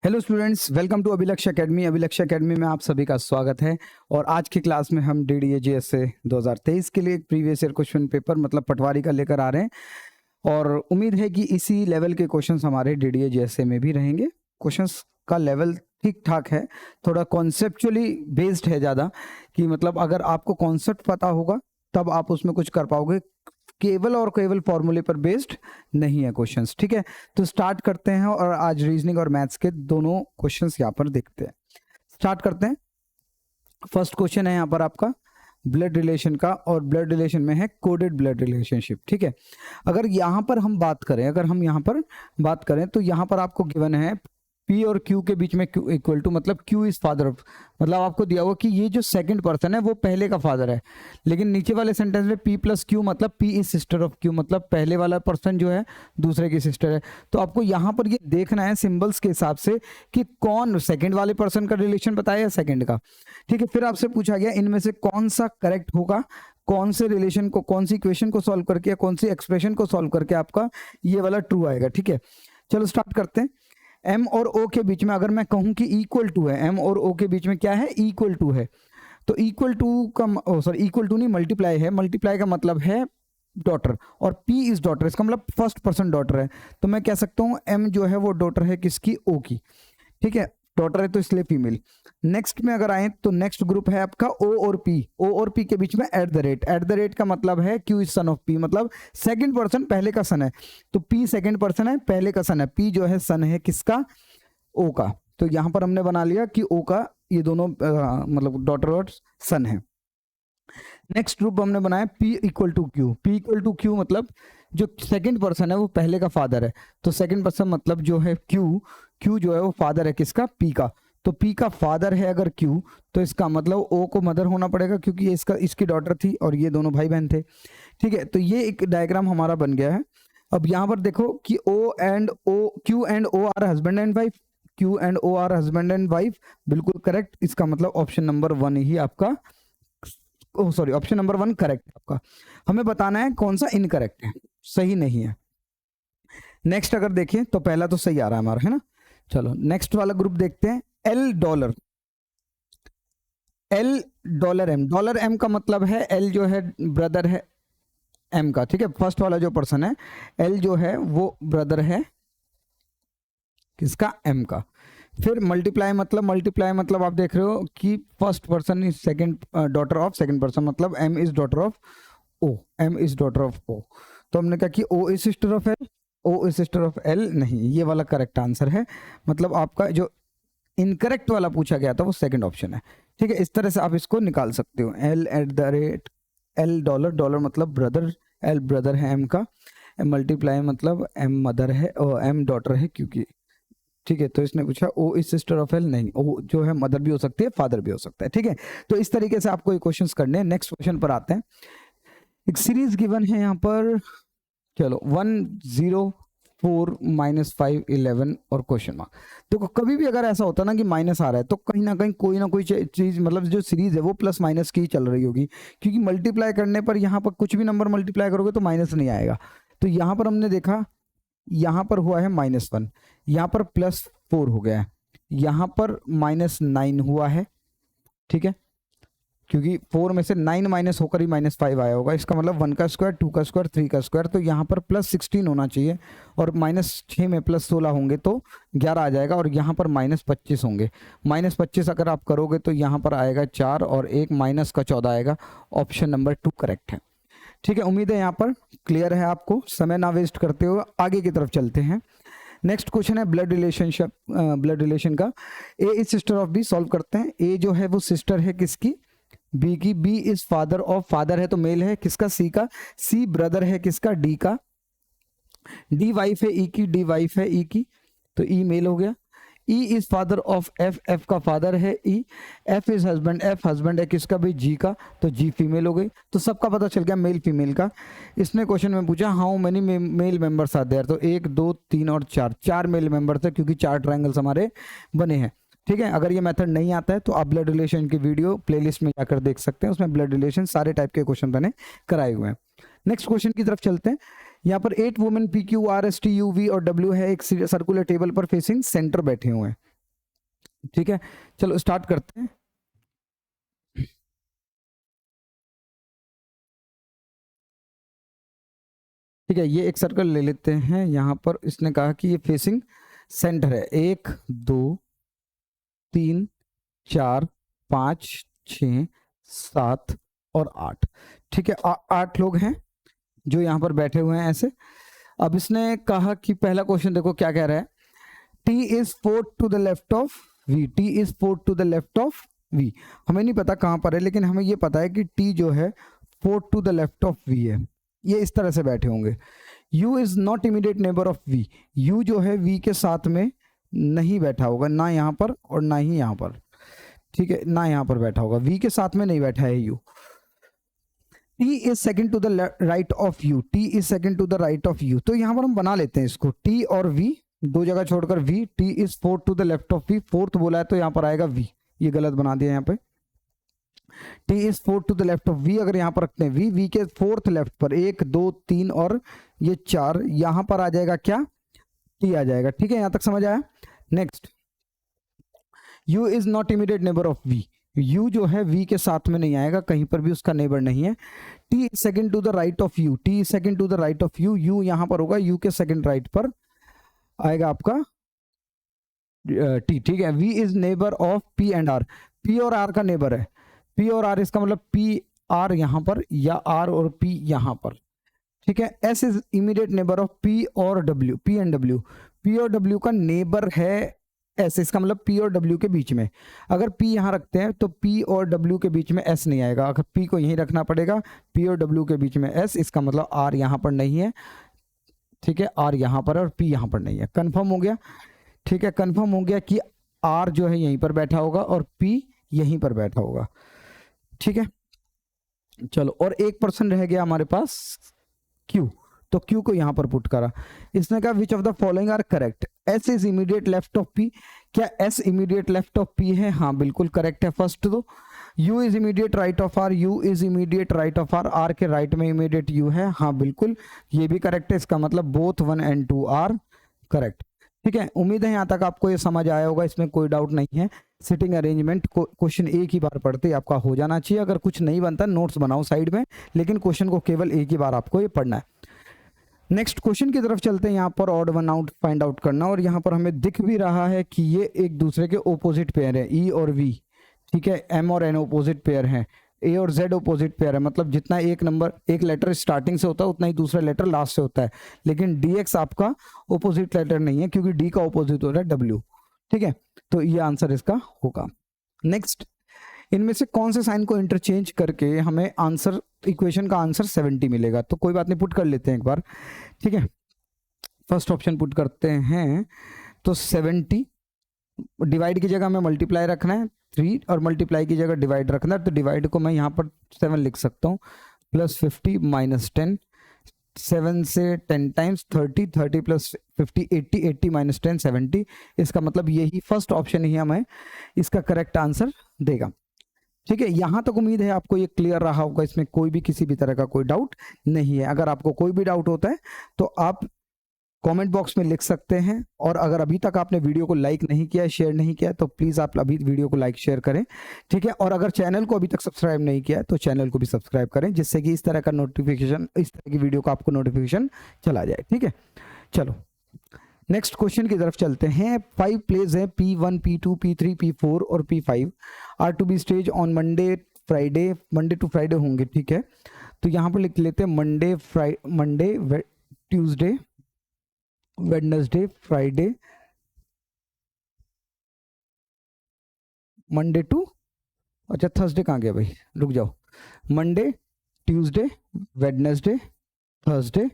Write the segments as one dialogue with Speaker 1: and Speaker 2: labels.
Speaker 1: Hello students, welcome to अभिलक्ष्य academy. अभिलक्ष्य academy में आप सभी का स्वागत है। और आज की क्लास में हम DDA-GSA 2023 के लिए एक प्रीवियस ईयर क्वेश्चन पेपर मतलब पटवारी का लेकर आ रहे हैं। और उम्मीद है कि इसी लेवल के क्वेश्चंस हमारे DDA-GSA में भी रहेंगे। क्वेश्चंस का लेवल ठीक ठाक है, थोड़ा कॉन्सेप्चुअली बेस्ड है ज़्यादा, कि मतलब अगर आपको कॉन्सेप्ट पता होगा तब आप उसमें कुछ कर पाओगे, केवल और केवल फॉर्मूले पर बेस्ड नहीं है क्वेश्चंस। ठीक है, तो स्टार्ट करते हैं और आज रीजनिंग और मैथ्स के दोनों क्वेश्चंस यहाँ पर देखते हैं। स्टार्ट करते हैं। फर्स्ट क्वेश्चन है यहाँ पर आपका ब्लड रिलेशन का, और ब्लड रिलेशन में है कोडेड ब्लड रिलेशनशिप। ठीक है, अगर यहाँ पर हम बात करें तो यहाँ पर आपको गिवन है P और Q के बीच में Q इक्वल टू, मतलब Q इज फादर ऑफ, मतलब आपको दिया हुआ कि ये जो सेकंड पर्सन है वो पहले का फादर है। लेकिन नीचे वाले सेंटेंस में P प्लस Q मतलब P is sister of Q, मतलब पहले वाला पर्सन जो है दूसरे की सिस्टर है। तो आपको यहाँ पर ये देखना है सिंबल्स के हिसाब से कि कौन सेकंड वाले पर्सन का रिलेशन बताया या सेकंड का। ठीक है, फिर आपसे पूछा गया इनमें से कौन सा करेक्ट होगा, कौन से रिलेशन को, कौन सी इक्वेशन को सॉल्व करके या कौन सी एक्सप्रेशन को सॉल्व करके आपका ये वाला ट्रू आएगा। ठीक है, चलो स्टार्ट करते हैं। M और O के बीच में अगर मैं कहूं कि इक्वल टू है, M और O के बीच में क्या है, इक्वल टू है, तो इक्वल टू का इक्वल टू नहीं, मल्टीप्लाई है। मल्टीप्लाई का मतलब है डॉटर, और P इज डॉटर, इसका मतलब फर्स्ट पर्सन डॉटर है। तो मैं कह सकता हूं M जो है वो डॉटर है किसकी, O की। ठीक है, डॉटर है तो इसलिए फीमेल। नेक्स्ट में अगर आए तो नेक्स्ट ग्रुप है आपका O और P। O और P के बीच में एट द रेट का मतलब है Q is son of P, मतलब सेकंड पर्सन पहले का सन है, तो P सेकंड पर्सन है पहले का सन है, P जो है सन है किसका, O का। तो यहां पर हमने बना लिया कि O का ये दोनों मतलब डॉटर और सन है। नेक्स्ट ग्रुप हमने बनाया P equal to Q। P equal to Q मतलब जो सेकंड पर्सन है वो पहले का फादर है, तो सेकंड पर्सन मतलब जो है Q जो है वो फादर है किसका, P का। तो P का फादर है अगर Q, तो इसका मतलब O को मदर होना पड़ेगा, क्योंकि ये इसकी डॉटर थी और ये दोनों भाई बहन थे। ठीक है, तो ये एक डायग्राम हमारा बन गया है। अब यहाँ पर देखो कि Q and O are husband and wife, Q and O are husband and wife, बिल्कुल करेक्ट। इसका मतलब ऑप्शन नंबर 1 ही आपका, ऑप्शन नंबर 1 करेक्ट है आपका। हमें बताना है कौन सा इनकरेक्ट है, सही नहीं है। नेक्स्ट अगर देखें तो पहला तो सही आ रहा है हमारा, है ना। चलो नेक्स्ट वाला ग्रुप देखते हैं। L dollar M, dollar M का मतलब है L जो है ब्रदर है M का। ठीक है, फर्स्ट वाला जो पर्सन है L जो है वो ब्रदर है किसका, M का। फिर मल्टीप्लाई मतलब आप देख रहे हो कि first person is second daughter of second person, मतलब M is daughter of O, M is daughter of O। तो हमने कहा कि O is sister of L, O is sister of L नहीं, ये वाला करेक्ट आंसर है। मतलब आपका जो इनकरेक्ट वाला पूछा गया था वो सेकंड ऑप्शन है। ठीक है, इस तरह से आप इसको निकाल सकते हो। L डॉलर मतलब ब्रदर, L ब्रदर है M का, मल्टीप्लाई मतलब M मदर है और M डॉटर है क्योंकि। ठीक है, तो इसने पूछा O is sister of L, नहीं, O जो है मदर भी हो सकती है फादर भी हो सकता है। ठीक है, तो इस तरीके से आपको ये क्वेश्चंस करने हैं। नेक्स्ट क्वेश्चन पर आते हैं। एक सीरीज गिवन है यहाँ पर, चलो 104 -5 11 और क्वेश्चन मार्क। देखो कभी भी अगर ऐसा होता ना कि माइनस आ रहा है, तो कहीं ना कहीं कोई ना कोई चीज, मतलब जो सीरीज है वो प्लस माइनस की चल रही होगी, क्योंकि मल्टीप्लाई करने पर यहाँ पर कुछ भी नंबर मल्टीप्लाई करोगे तो माइनस नहीं आएगा। तो यहाँ पर हमने देखा, यहाँ पर हुआ है -1, यहाँ पर +4 हो गया है, यहाँ पर -9 हुआ है। ठीक है, क्योंकि 4 में से 9 माइनस होकर ही -5 आया होगा, इसका मतलब 1 का स्क्वायर, 2 का स्क्वायर, 3 का स्क्वायर, तो यहाँ पर +16 होना चाहिए, और -6 में +16 होंगे तो 11 आ जाएगा, और यहाँ पर -25 होंगे। -25 अगर आप करोगे तो यहाँ पर आएगा 4 और 1 माइनस का 14 आएगा। ऑप्शन नंबर 2 करेक्ट है। ठीक है, उम्मीद है यहाँ पर क्लियर है आपको। समय ना वेस्ट करते हुए आगे की तरफ चलते हैं। नेक्स्ट क्वेश्चन है ब्लड रिलेशन का। A is sister of B, solve करते हैं। A जो है वो सिस्टर है किसकी, B की। B is father of, father है तो मेल है किसका, C का। C ब्रदर है किसका, D का। D वाइफ है E की, D वाइफ है E की, तो E मेल हो गया। E is father of F, F का फादर है E। F is husband, F husband है किसका भी, G का, तो G फीमेल हो गई। तो सबका पता चल गया मेल फीमेल का। इसने क्वेश्चन में पूछा how many male members are there, तो 1 2 3 और 4 मेल मेंबर थे, क्योंकि 4 ट्रायंगल्स हमारे बने हैं। ठीक है, अगर ये मेथड नहीं आता है तो आप ब्लड रिलेशन की वीडियो प्लेलिस्ट में जाकर देख सकते हैं, उसमें ब्लड रिलेशन सारे टाइप के क्वेश्चन बने कराए हुए हैं। नेक्स्ट क्वेश्चन की तरफ चलते हैं। यहाँ पर 8 women PQ RS T U V और W है, एक सर्कुलर टेबल पर फेसिंग सेंटर बैठे हुए हैं। ठीक है, चलो स्टार्ट करते हैं। ठीक है, ये एक सर्कल ले लेते हैं। यहाँ पर इसने कहा कि ये फेसिंग सेंटर है। 1 2 3 4 5 6 7 और 8। ठीक है, 8 लोग हैं जो यहाँ पर बैठे हुए हैं ऐसे। अब इसने कहा कि पहला क्वेश्चन देखो क्या कह रहा है, T is 4 to the left of V, T is 4 to the left of V। हमें नहीं पता कहाँ पर है, लेकिन हमें ये पता है कि T जो है 4 to the left of V है। ये इस तरह से बैठे होंगे। U is not immediate neighbor of V, U जो है V के साथ में नहीं बैठा होगा, ना यहाँ पर और ना ही यहाँ पर। ठीक है, ना यहाँ पर बैठा होगा, V के साथ में नहीं बैठा है U। T is second to the right of U, T is second to the right of U। तो यहाँ पर हम बना लेते हैं इसको, T और V दो जगह छोड़कर V, T is 4 to the left of V, fourth बोला है तो यहाँ पर आएगा V, ये गलत बना दिया यहाँ पे। T is 4 to the left of V, अगर यहाँ पर रखते हैं V के फोर्थ लेफ्ट पर 1 2 3 और ये 4, यहाँ पर आ जाएगा क्या, T आ जाएगा। ठीक है, यहाँ तक समझ आया। Next, U is not immediate neighbor of V, U जो है V के साथ में नहीं आएगा, कहीं पर भी उसका नेबर नहीं है। T is second to the right of U, T is second to the right of U, U यहाँ पर होगा, U के सेकंड राइट पर आएगा आपका T। ठीक है, V is neighbour of P and R, P और R का नेबर है, P और R, इसका मतलब P R यहाँ पर या R और P यहाँ पर। ठीक है, S is immediate neighbour of P और W, P and W, P और W का नेबर है S, इसका मतलब P और W के बीच में। अगर P यहाँ रखते हैं तो P और W के बीच में S नहीं आएगा, अगर P को यहीं रखना पड़ेगा, P और W के बीच में S, इसका मतलब R यहाँ पर नहीं है। ठीक है, R यहाँ पर है और P यहाँ पर नहीं है। कंफर्म हो गया। ठीक है, कंफर्म हो गया कि R जो है यहीं पर बैठा होगा और P यहीं पर बैठा होगा। ठीक है, चलो, और 1% रह गया हमारे पास Q, तो Q को यहां पर पुट करा। इसने कहा which of the following are correct, S is immediate left of P, क्या S immediate left of P है? हाँ बिल्कुल करेक्ट है। फर्स्ट तो U is immediate right of R, U is immediate right of R, R के right में immediate U है, हाँ बिल्कुल ये भी करेक्ट है। इसका मतलब बोथ 1 and 2 आर करेक्ट। ठीक है, उम्मीद है यहाँ तक आपको ये समझ आया होगा, इसमें कोई डाउट नहीं है। सिटिंग अरेंजमेंट क्वेश्चन एक ही बार पढ़ते ही आपका हो जाना चाहिए। अगर कुछ नहीं बनता नोट्स बनाओ साइड में, लेकिन क्वेश्चन को केवल एक ही बार आपको ये पढ़ना है। नेक्स्ट क्वेश्चन की तरफ चलते हैं। यहाँ पर odd one out find out करना, और यहाँ पर हमें दिख भी रहा है कि ये एक दूसरे के ओपोजिट पेयर है, E और V। ठीक है, M और N ओपोजिट पेयर है, A और Z ओपोजिट पेयर है, मतलब जितना एक लेटर स्टार्टिंग से होता है उतना ही दूसरा लेटर लास्ट से होता है। लेकिन DX आपका ओपोजिट लेटर नहीं है, क्योंकि D का ओपोजिट होता है W। ठीक है, तो ये आंसर इसका होगा। नेक्स्ट, इनमें से कौन से साइन को इंटरचेंज करके हमें आंसर, इक्वेशन का आंसर 70 मिलेगा? तो कोई बात नहीं, पुट कर लेते हैं एक बार। ठीक है, फर्स्ट ऑप्शन पुट करते हैं, तो 70 डिवाइड की जगह हमें मल्टीप्लाई रखना है 3, और मल्टीप्लाई की जगह डिवाइड रखना है, तो डिवाइड को मैं यहाँ पर 7 लिख सकता हूँ, प्लस 50 माइनस 10, 7 से 10 टाइम्स 30, 30 प्लस 50 80, 80 माइनस 10 70। इसका मतलब यही फर्स्ट ऑप्शन ही हमें इसका करेक्ट आंसर देगा। ठीक है, यहां तक उम्मीद है आपको ये क्लियर रहा होगा, इसमें कोई भी किसी भी तरह का कोई डाउट नहीं है। अगर आपको कोई भी डाउट होता है तो आप कमेंट बॉक्स में लिख सकते हैं, और अगर अभी तक आपने वीडियो को लाइक नहीं किया, शेयर नहीं किया, तो प्लीज आप अभी वीडियो को लाइक शेयर करें। ठीक है, और अगर चैनल को अभी तक सब्सक्राइब नहीं किया तो चैनल को भी सब्सक्राइब करें, जिससे कि इस तरह का नोटिफिकेशन, इस तरह की वीडियो का आपको नोटिफिकेशन चला जाए। ठीक है, चलो नेक्स्ट क्वेश्चन की तरफ चलते हैं। 5 प्लेज हैं, P1 P2 P3 P4 और P5 are to be stage on Monday to Friday होंगे। ठीक है, तो यहाँ पर लिख लेते हैं Monday Tuesday Wednesday Friday, Monday to, अच्छा थर्सडे कहाँ गया भाई, रुक जाओ, Monday Tuesday Wednesday Thursday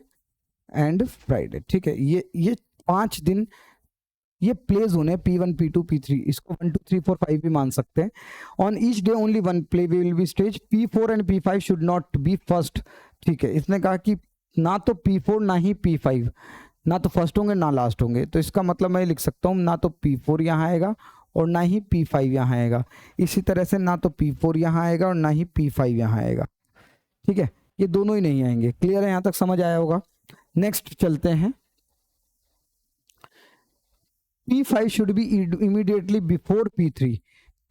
Speaker 1: and Friday. ठीक है, ये 5 दिन ये प्लेज होने P1 P2 P3, इसको 1 2 3 4 5 भी मान सकते हैं। On each day only 1 play will be stage, P4 and P5 should not be first. ठीक है, इसने कहा कि ना तो P4 ना ही P5, ना तो फर्स्ट होंगे ना लास्ट होंगे, तो इसका मतलब मैं लिख सकता हूँ ना तो P4 यहाँ आएगा और ना ही P5 यहाँ आएगा, इसी तरह से ना तो P4 यहाँ आएगा और ना ही P5 यहाँ आएगा। ठीक है, ये दोनों ही नहीं आएंगे। क्लियर है, यहाँ तक समझ आया होगा। नेक्स्ट चलते हैं, P5 should be immediately before P3।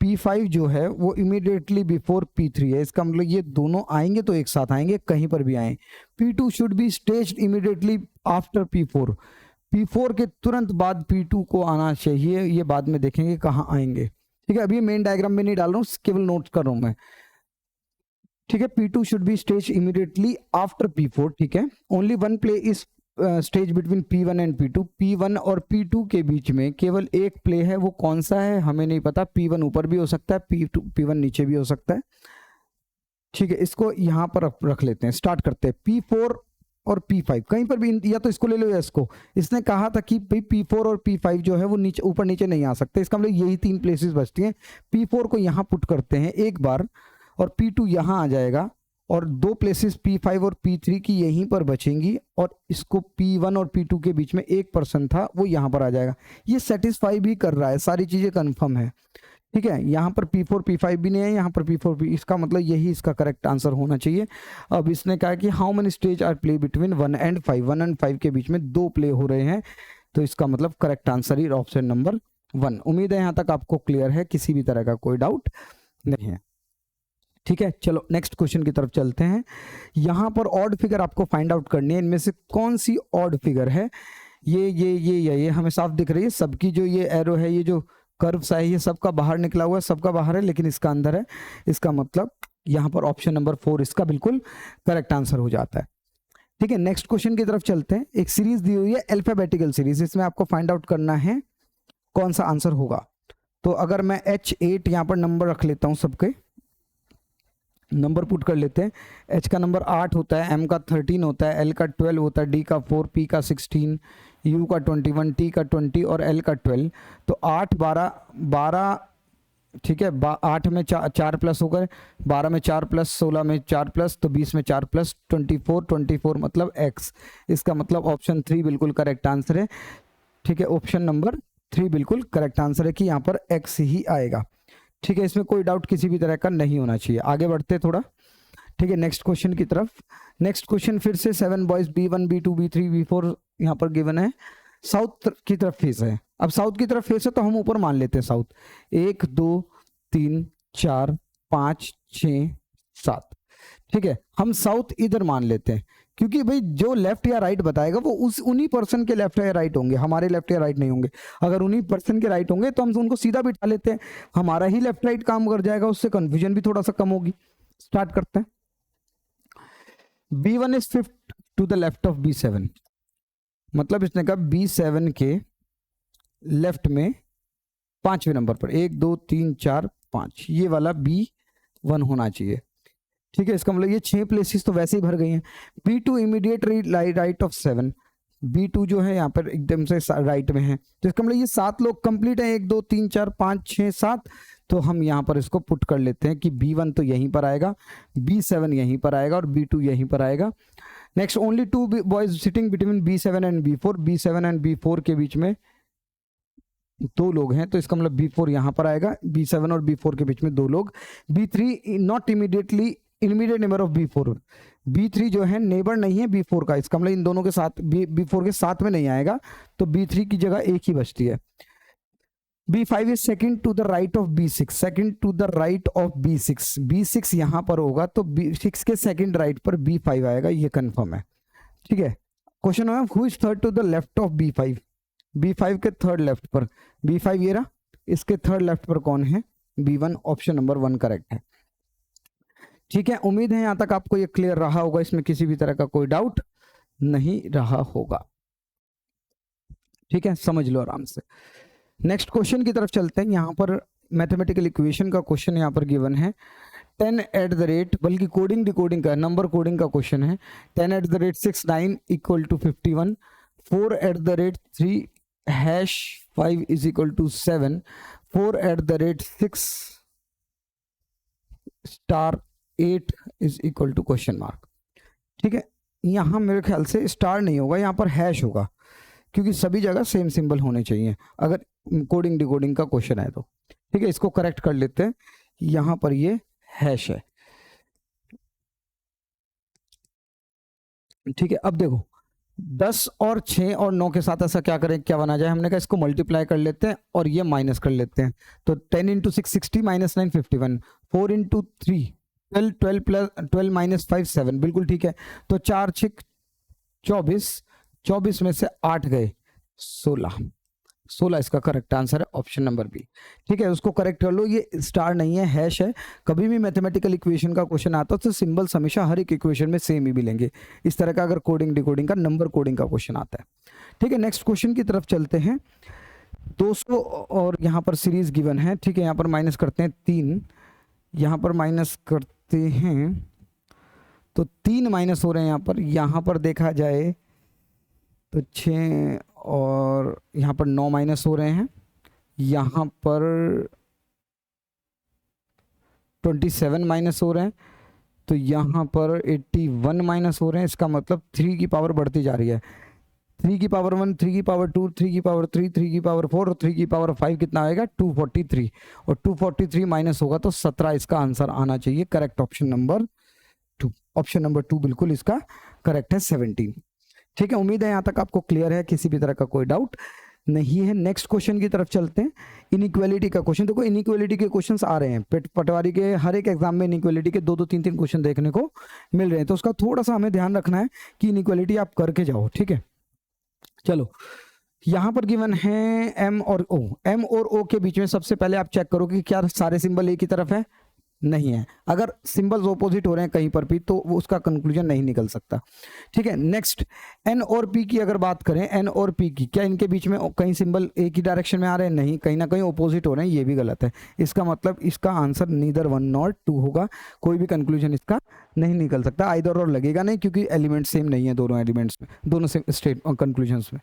Speaker 1: P5 जो है वो इमीडिएटली बिफोर P3 है, इसका मतलब ये दोनों आएंगे तो एक साथ आएंगे, कहीं पर भी आए। P2 should be staged immediately after P4। P4 के तुरंत बाद P2 को आना चाहिए, ये बाद में देखेंगे कहाँ आएंगे। ठीक है, अभी मेन डायग्राम में नहीं डाल रहा हूँ, केवल नोट कर रहा हूँ मैं। ठीक है, P2 should be stage immediately after P4। ठीक है, only one play is stage between P1 and P2। P1 और P2 के बीच में केवल एक प्ले है, वो कौन सा है हमें नहीं पता। P1 ऊपर भी हो सकता है, P1 नीचे भी हो सकता है। ठीक है, इसको यहाँ पर रख लेते हैं, स्टार्ट करते हैं। P4 और P5 कहीं पर भी, या तो इसको ले लो या इसको। इसने कहा था कि भाई P4 और P5 जो है वो नीचे ऊपर नीचे नहीं आ सकते, इसका मतलब यही तीन प्लेसेस बचती हैं। P4 को यहाँ पुट करते हैं एक बार, और P2 यहाँ आ जाएगा, और दो प्लेसेस P5 और P3 की यहीं पर बचेंगी, और इसको P1 और P2 के बीच में एक पर्सन था वो यहाँ पर आ जाएगा। ये सेटिस्फाई भी कर रहा है, सारी चीजें कंफर्म है। ठीक है, यहाँ पर P4 P5 भी नहीं है, यहाँ पर P4 P, इसका मतलब यही इसका करेक्ट आंसर होना चाहिए। अब इसने कहा कि how many stage are play between 1 and 5। 1 and 5 के बीच में दो प्ले हो रहे हैं, तो इसका मतलब करेक्ट आंसर ही ऑप्शन नंबर 1। उम्मीद है यहाँ तक आपको क्लियर है, किसी भी तरह का कोई डाउट नहीं है। ठीक है, चलो नेक्स्ट क्वेश्चन की तरफ चलते हैं। यहाँ पर ऑड फिगर आपको फाइंड आउट करनी है, इनमें से कौन सी ऑड फिगर है। ये हमें साफ दिख रही है, सबकी जो ये एरो है, ये जो कर्व्स है, ये सबका बाहर निकला हुआ है, सबका बाहर है, लेकिन इसका अंदर है। इसका मतलब यहाँ पर ऑप्शन नंबर 4 इसका बिल्कुल करेक्ट आंसर हो जाता है। ठीक है, नेक्स्ट क्वेश्चन की तरफ चलते हैं। एक सीरीज दी हुई है, अल्फाबेटिकल सीरीज, इसमें आपको फाइंड आउट करना है कौन सा आंसर होगा। तो अगर मैं H8 यहाँ पर नंबर रख लेता हूँ, सबके नंबर पुट कर लेते हैं। H का नंबर 8 होता है, M का 13 होता है, L का 12 होता है, D का 4, P का 16, U का 21, T का 20 और L का 12। तो 8 12 12, ठीक है, 8 में 4 प्लस हो गए, 12 में 4 प्लस, 16 में 4 प्लस, तो 20 में 4 प्लस 24 मतलब X। इसका मतलब ऑप्शन 3 बिल्कुल करेक्ट आंसर है। ठीक है, ऑप्शन नंबर 3 बिल्कुल करेक्ट आंसर है कि यहाँ पर X ही आएगा। ठीक है, इसमें कोई डाउट किसी भी तरह का नहीं होना चाहिए। आगे बढ़ते थोड़ा। ठीक है, नेक्स्ट क्वेश्चन की तरफ। नेक्स्ट क्वेश्चन फिर से 7 boys B1 B2 B3 B4 यहाँ पर गिवन है। साउथ की तरफ फेस है। अब साउथ की तरफ फेस है तो हम ऊपर मान लेते हैं साउथ। 1 2 3 4 5 6 7। ठीक है, हम साउथ इधर मान लेते हैं, क्योंकि भाई जो लेफ्ट या राइट बताएगा वो उन्हीं पर्सन के लेफ्ट या राइट होंगे, हमारे लेफ्ट या राइट नहीं होंगे। अगर उन्हीं पर्सन के राइट होंगे तो हम उनको सीधा बिठा लेते हैं, हमारा ही लेफ्ट राइट काम कर जाएगा, उससे कंफ्यूजन भी थोड़ा सा कम होगी। स्टार्ट करते हैं। B1 is 5th to the left of B7, मतलब इसने कहा B7 के लेफ्ट में 5वें नंबर पर 1 2 3 4 5, ये वाला B1 होना चाहिए। ठीक है, इसका मतलब ये 6 प्लेसेस तो वैसे ही भर गई हैं। B2 immediate right of 7, B2 जो है यहाँ पर एकदम से राइट में है, तो इसका मतलब ये 7 लोग कंप्लीट हैं, 1 2 3 4 5 6 7। तो हम यहाँ पर इसको पुट कर लेते हैं कि B1 तो यहीं पर आएगा, B7 यहीं पर आएगा और B2 यहीं पर आएगा। Next, only 2 boys sitting between B7 and B4। B7 and B4 के बीच में 2 लोग हैं, तो इसका मतलब B4 यहाँ पर आएगा, B7 और B4 के बीच में 2 लोग। B3 not immediate neighbour of B4। B3 जो है नेबर नहीं है B4 का, इसका मतलब इन दोनों के साथ B4 के साथ में नहीं आएगा, तो B3 की जगह एक ही बचती है। B5 is second to the right of B6, second to the right of B6। B6 यहां पर होगा तो B6 के सेकंड राइट पर B5 आएगा, ये कंफर्म है। ठीक है, क्वेश्चन है who is third to the left of B5। B5 के थर्ड लेफ्ट पर B5 ये रहा, इसके थर्ड लेफ्ट पर कौन है, B1। ऑप्शन नंबर 1 करेक्ट है। ठीक है, उम्मीद है यहां तक आपको ये क्लियर रहा होगा, इसमें किसी भी तरह का कोई डाउट नहीं रहा होगा। ठीक है, समझ लो आराम से। नेक्स्ट क्वेश्चन की तरफ चलते हैं। यहाँ पर मैथमेटिकल इक्वेशन का क्वेश्चन यहाँ पर गिवन है। 10 एट द रेट, बल्कि कोडिंग डिकोडिंग का, नंबर कोडिंग का क्वेश्चन है। 10 at the rate 69 equal to 51, 4 at the rate 3 hash 5 is equal to 7, 4 at the rate 6 star 8 is equal to question mark. ठीक है, यहाँ मेरे ख्याल से स्टार नहीं होगा, यहाँ पर हैश होगा, क्योंकि सभी जगह सेम सिंबल होने चाहिए अगर कोडिंग डिकोडिंग का क्वेश्चन है तो। ठीक है, इसको करेक्ट कर लेते हैं, यहां पर ये हैश है। ठीक है, अब देखो 10 और 6 और 9 के साथ ऐसा क्या करें, क्या बना जाए, हमने कहा इसको मल्टीप्लाई कर लेते हैं और ये माइनस कर लेते हैं। तो 10 into 6 60 minus 9 51, 4 into 3 12, 12 plus 12 minus 5 7, बिल्कुल ठीक है। तो 4 6 24, 24 में से 8 गए 16, 16 इसका करेक्ट आंसर है ऑप्शन नंबर बी। ठीक है, उसको करेक्ट कर लो, ये स्टार नहीं है, हैश है। कभी भी मैथमेटिकल इक्वेशन का क्वेश्चन आता है तो सिंबल्स हमेशा हर एक इक्वेशन में सेम ही मिलेंगे। इस तरह का अगर कोडिंग डिकोडिंग का नंबर कोडिंग का क्वेश्चन आता है। ठीक है, नेक्स्ट क्वेश्चन की तरफ चलते हैं। 200 और यहाँ पर सीरीज गिवन है। ठीक है, यहाँ पर माइनस करते हैं 3, यहाँ पर माइनस करते हैं तो 3 माइनस हो रहे हैं यहाँ पर देखा जाए तो 6 और यहाँ पर 9 माइनस हो रहे हैं, यहाँ पर 27 माइनस हो रहे हैं, तो यहाँ पर 81 माइनस हो रहे हैं। इसका मतलब 3 की पावर बढ़ती जा रही है। 3 की पावर 1, 3 की पावर 2, 3 की पावर 3, 3 की पावर 4 और 3 की पावर 5 कितना आएगा 243, और 243 माइनस होगा तो 17 इसका आंसर आना चाहिए। Correct option number 2, option number 2 बिल्कुल इसका करेक्ट है 17। ठीक है, उम्मीद है यहाँ तक आपको क्लियर है, किसी भी तरह का कोई डाउट नहीं है। नेक्स्ट क्वेश्चन की तरफ चलते हैं। इनइक्वालिटी का क्वेश्चन, देखो इनइक्वालिटी के क्वेश्चंस आ रहे हैं पटवारी के हर एक एग्जाम में। इनइक्वालिटी के 2-2 3-3 क्वेश्चन देखने को मिल रहे हैं, तो उसका थोड़ा सा हमें ध्यान रखना है कि इनइक्वालिटी आप करके जाओ। ठीक है, चलो यहाँ पर गिवन है एम और ओ। एम और ओ के बीच में सबसे पहले आप चेक करो कि क्या सारे सिंबल एक ही तरफ है, नहीं है। अगर सिंबल्स ऑपोजिट हो रहे हैं कहीं पर भी तो वो उसका कंक्लूजन नहीं निकल सकता। ठीक है, नेक्स्ट एन और पी की अगर बात करें, एन और पी की, क्या इनके बीच में कहीं सिंबल एक ही डायरेक्शन में आ रहे हैं, नहीं, कहीं ना कहीं ऑपोजिट हो रहे हैं, ये भी गलत है। इसका मतलब इसका आंसर नीदर 1 नॉट 2 होगा, कोई भी कंक्लूजन इसका नहीं निकल सकता। आइदर और लगेगा नहीं, क्योंकि एलिमेंट सेम नहीं है दोनों एलिमेंट्स में, दोनों स्टेट कंक्लूजन्स में।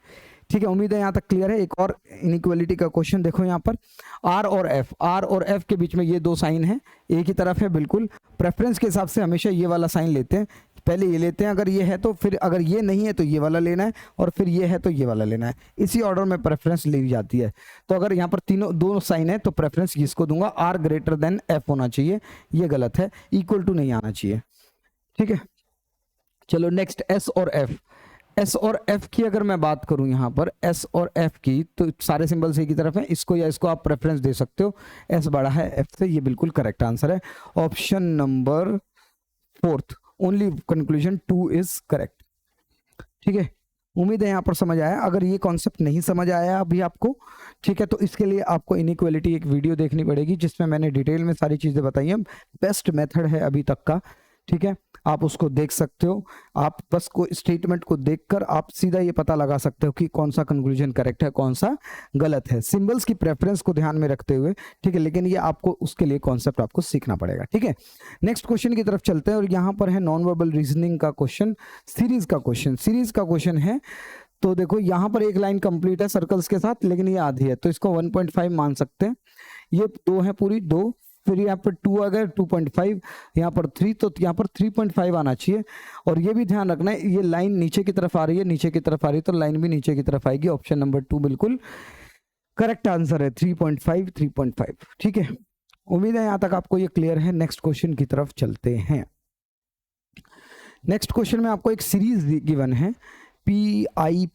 Speaker 1: ठीक है, उम्मीद है यहाँ तक क्लियर है। एक और इनइक्वालिटी का क्वेश्चन देखो, यहाँ पर आर और एफ, आर और एफ के बीच में ये दो साइन है, एक ही तरफ है बिल्कुल। प्रेफरेंस के हिसाब से हमेशा ये वाला साइन लेते हैं, पहले ये लेते हैं, अगर ये है तो फिर, अगर ये नहीं है तो ये वाला लेना है, और फिर ये है तो ये वाला लेना है। इसी ऑर्डर में प्रेफरेंस ली जाती है। तो अगर यहाँ पर दोनों साइन है तो प्रेफरेंस इसको दूंगा, आर ग्रेटर देन एफ होना चाहिए, ये गलत है, इक्वल टू नहीं आना चाहिए। ठीक है, चलो नेक्स्ट एस और एफ। एस और एफ की अगर मैं बात करूं, यहाँ पर एस और एफ की, तो सारे सिंबल्स एक ही तरफ हैं, इसको या इसको आप प्रेफरेंस दे सकते हो। एस बड़ा है एफ से, ये बिल्कुल करेक्ट आंसर है option number 4, only conclusion 2 is correct. ठीक है, उम्मीद है यहाँ पर समझ आया। अगर ये कॉन्सेप्ट नहीं समझ आया अभी आपको, ठीक है, तो इसके लिए आपको इनइक्वालिटी एक वीडियो देखनी पड़ेगी जिसमें मैंने डिटेल में सारी चीजें बताई हैं। बेस्ट मेथड है अभी तक का, ठीक है, आप उसको देख सकते हो। आप बस को स्टेटमेंट को देखकर आप सीधा ये पता लगा सकते हो कि कौन सा कंक्लूजन करेक्ट है, कौन सा गलत है, सिंबल्स की प्रेफरेंस को ध्यान में रखते हुए। ठीक है, लेकिन ये आपको उसके लिए कॉन्सेप्ट आपको सीखना पड़ेगा। ठीक है, नेक्स्ट क्वेश्चन की तरफ चलते हैं, और यहाँ पर है नॉन वर्बल रीजनिंग का क्वेश्चन, सीरीज का क्वेश्चन। सीरीज का क्वेश्चन है, तो देखो यहाँ पर एक लाइन कंप्लीट है सर्कल्स के साथ, लेकिन ये आधी है, तो इसको 1.5 मान सकते हैं। ये 2 है पूरी 2, फिर यहाँ पर 2 आ गए 2.5, यहाँ पर 3, तो यहाँ पर 3.5 आना चाहिए। और ये भी ध्यान रखना है, ये लाइन नीचे की तरफ आ रही है, नीचे की तरफ आ रही है, तो लाइन भी नीचे की तरफ आएगी। ऑप्शन नंबर 2 बिल्कुल करेक्ट आंसर है, 3.5 3.5। ठीक है, उम्मीद है यहाँ तक आपको ये क्लियर है। नेक्स्ट क्वेश्चन की तरफ चलते हैं। नेक्स्ट क्वेश्चन में आपको एक सीरीज गिवन है, PI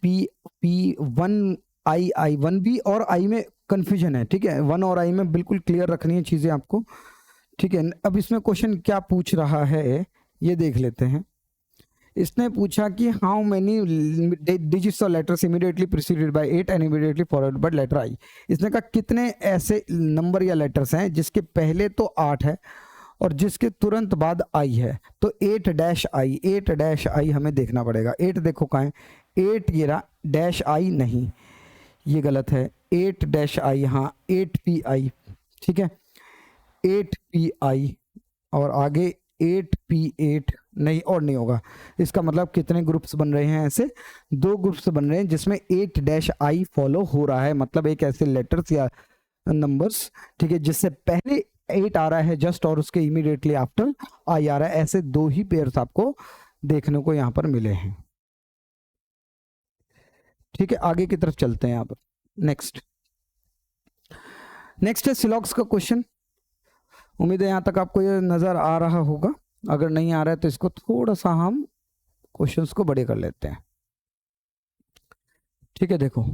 Speaker 1: 1B और I में कंफ्यूजन है। ठीक है, 1 और I में बिल्कुल क्लियर रखनी है चीजें आपको। ठीक है, अब इसमें क्वेश्चन क्या पूछ रहा है ये देख लेते हैं। इसने पूछा कि हाउ मेनी डिजिट्स और letters immediately preceded by 8 and immediately followed by letter I। इसने कहा कितने ऐसे नंबर या लेटर्स हैं जिसके पहले तो 8 है और जिसके तुरंत बाद I है। तो 8-I हमें देखना पड़ेगा। 8 देखो कहाँ है, 8 ये रहा, डैश I नहीं, ये गलत है, 8-I यहाँ 8PI। ठीक है, 8PI और आगे 8P8 नहीं, और नहीं होगा। इसका मतलब कितने ग्रुप्स बन रहे हैं, ऐसे 2 ग्रुप्स बन रहे हैं जिसमें 8-I फॉलो हो रहा है, मतलब एक ऐसे लेटर्स या नंबर्स, ठीक है, जिससे पहले 8 आ रहा है जस्ट और उसके इमीडिएटली आफ्टर I आ रहा है। ऐसे 2 ही पेयर्स आपको देखने को यहाँ पर मिले हैं। ठीक है, आगे की तरफ चलते हैं यहाँ पर। नेक्स्ट है सिलॉक्स का क्वेश्चन। उम्मीद है यहाँ तक आपको ये नजर आ रहा होगा, अगर नहीं आ रहा है तो इसको थोड़ा सा हम क्वेश्चंस को बड़े कर लेते हैं। ठीक है, देखो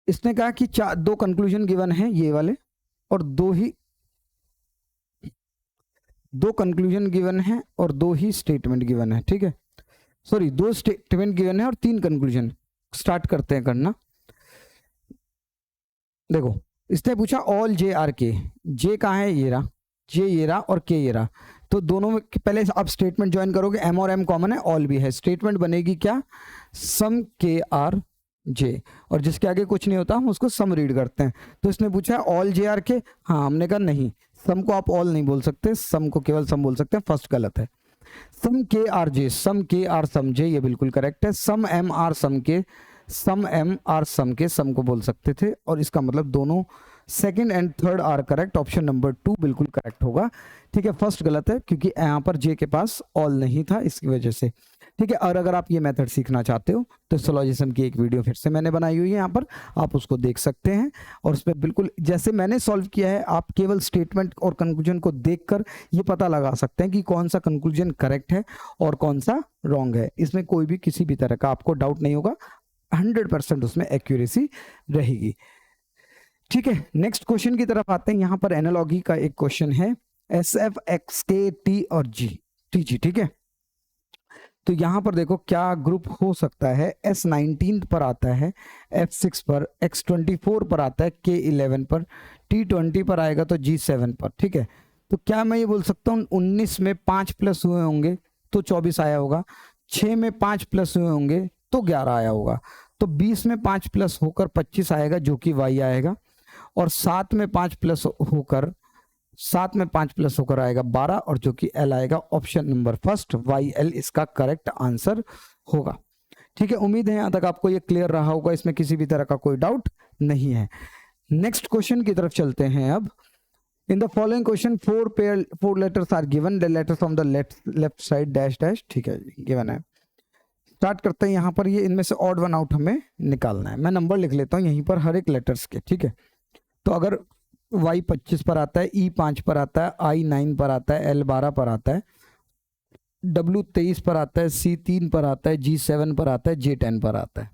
Speaker 1: इसने कहा कि दो कंक्लूजन गिवन है ये वाले, और दो कंक्लूजन गिवन है और दो ही स्टेटमेंट गिवन है। ठीक है, सॉरी, दो स्टेटमेंट गिवन है और तीन कंक्लूजन। स्टार्ट करते हैं करना। देखो इसने पूछा ऑल जे आर के, जे कहाँ है, ये रहा, जे ये रहा और के ये रहा। तो दोनों में पहले आप स्टेटमेंट ज्वाइन करोगे, एम और एम कॉमन है, ऑल भी है, स्टेटमेंट बनेगी क्या, सम के आर जे, और जिसके आगे कुछ नहीं होता हम उसको सम रीड करते हैं। तो इसने पूछा ऑल जे आर के, हाँ हमने कहा नहीं, सम को आप ऑल नहीं बोल सकते, सम को केवल सम बोल सकते हैं, फर्स्ट गलत है। सम के आर जे, सम के आर सम जे, ये बिल्कुल करेक्ट है। सम एम आर सम के, सम एम आर सम के, सम को बोल सकते थे, और इसका मतलब दोनों second and third are correct, option number 2 बिल्कुल करेक्ट होगा। ठीक है, फर्स्ट गलत है क्योंकि यहाँ पर जे के पास ऑल नहीं था, इसकी वजह से। ठीक है, और अगर आप ये मेथड सीखना चाहते हो तो सिलोजिज्म की एक वीडियो फिर से मैंने बनाई हुई है यहाँ पर, आप उसको देख सकते हैं, और उसमें बिल्कुल जैसे मैंने सॉल्व किया है, आप केवल स्टेटमेंट और कंक्लूजन को देखकर ये पता लगा सकते हैं कि कौन सा कंक्लूजन करेक्ट है और कौन सा रॉन्ग है। इसमें कोई भी किसी भी तरह का आपको डाउट नहीं होगा, 100% उसमें एक्यूरेसी रहेगी। ठीक है, नेक्स्ट क्वेश्चन की तरफ आते हैं। यहाँ पर एनालॉजी का एक क्वेश्चन है, एस एफ एक्स के टी और जी टी जी। ठीक है, तो यहाँ पर देखो क्या ग्रुप हो सकता है, S19 पर आता है, F6 पर, X24 पर आता है, K11 पर, T20 पर आएगा तो G7 पर। ठीक है, तो क्या मैं ये बोल सकता हूँ 19 में 5 प्लस हुए होंगे तो 24 आया होगा, 6 में 5 प्लस हुए होंगे तो 11 आया होगा, तो 20 में 5 प्लस होकर 25 आएगा जो कि Y आएगा, और 7 में 5 प्लस होकर आएगा 12, और जो कि L आएगा। ऑप्शन नंबर फर्स्ट YL इसका करेक्ट आंसर होगा। ठीक है, उम्मीद है यहां तक आपको ये क्लियर रहा होगा, इसमें किसी भी तरह का कोई डाउट नहीं है। नेक्स्ट क्वेश्चन की तरफ चलते हैं अब। In the following question 4 letters are given, the letters from the left side dash dash. ठीक है, गिवन है। स्टार्ट करते हैं। यहाँ पर ये इनमें से ऑड वन आउट हमें निकालना है। मैं नंबर लिख लेता हूँ यहीं पर हर एक लेटर्स के। ठीक है, तो अगर Y 25 पर आता है, E 5 पर आता है, I 9 पर आता है, L 12 पर आता है, W 23 पर आता है, C 3 पर आता है, G 7 पर आता है, J 10 पर आता है।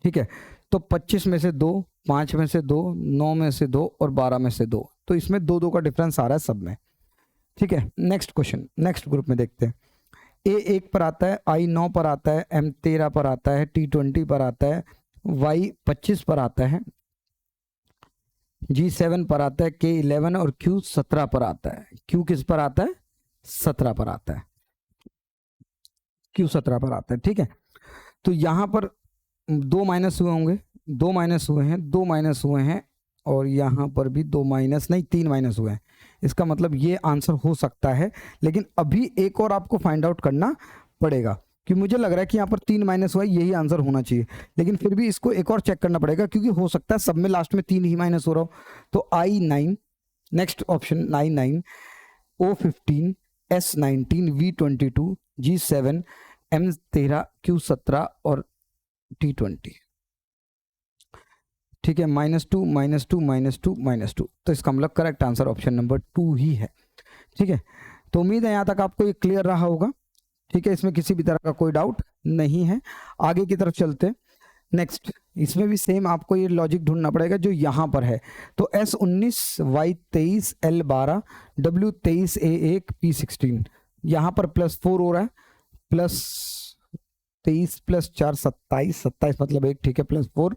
Speaker 1: ठीक है, तो 25 में से 2, 5 में से 2, 9 में से 2 और 12 में से 2, तो इसमें 2-2 का डिफरेंस आ रहा है सब में। ठीक है, नेक्स्ट क्वेश्चन, नेक्स्ट ग्रुप में देखते हैं। A 1 पर आता है, I 9 पर आता है, M 13 पर आता है, T 20 पर आता है, Y 25 पर आता है, G7 पर आता है, K11 और Q 17 पर आता है। Q किस पर आता है, 17 पर आता है, Q 17 पर आता है। ठीक है, तो यहां पर 2 माइनस हुए होंगे, 2 माइनस हुए हैं, 2 माइनस हुए हैं, और यहां पर भी 2 माइनस नहीं 3 माइनस हुए हैं। इसका मतलब ये आंसर हो सकता है, लेकिन अभी एक और आपको फाइंड आउट करना पड़ेगा, कि मुझे लग रहा है कि यहाँ पर 3 माइनस हुआ है, यही आंसर होना चाहिए, लेकिन फिर भी इसको एक और चेक करना पड़ेगा, क्योंकि हो सकता है सब में लास्ट में 3 ही माइनस हो रहा हो। तो I9, next option I9, O15, S19, V22, G7, M13, Q17 और T20। ठीक है, -2 -2 -2 -2, तो इसका मतलब करेक्ट आंसर ऑप्शन नंबर 2 ही है। ठीक है, तो उम्मीद है यहाँ तक आपको ये क्लियर रहा होगा। ठीक है, इसमें किसी भी तरह का कोई डाउट नहीं है। आगे की तरफ चलते हैं। नेक्स्ट, इसमें भी सेम आपको ये लॉजिक ढूंढना पड़ेगा जो यहाँ पर है। तो S19, Y23, L12, W23, A1, P16, यहाँ पर +4 हो रहा है, +23 + 4 27, 27 मतलब 1। ठीक है, +4,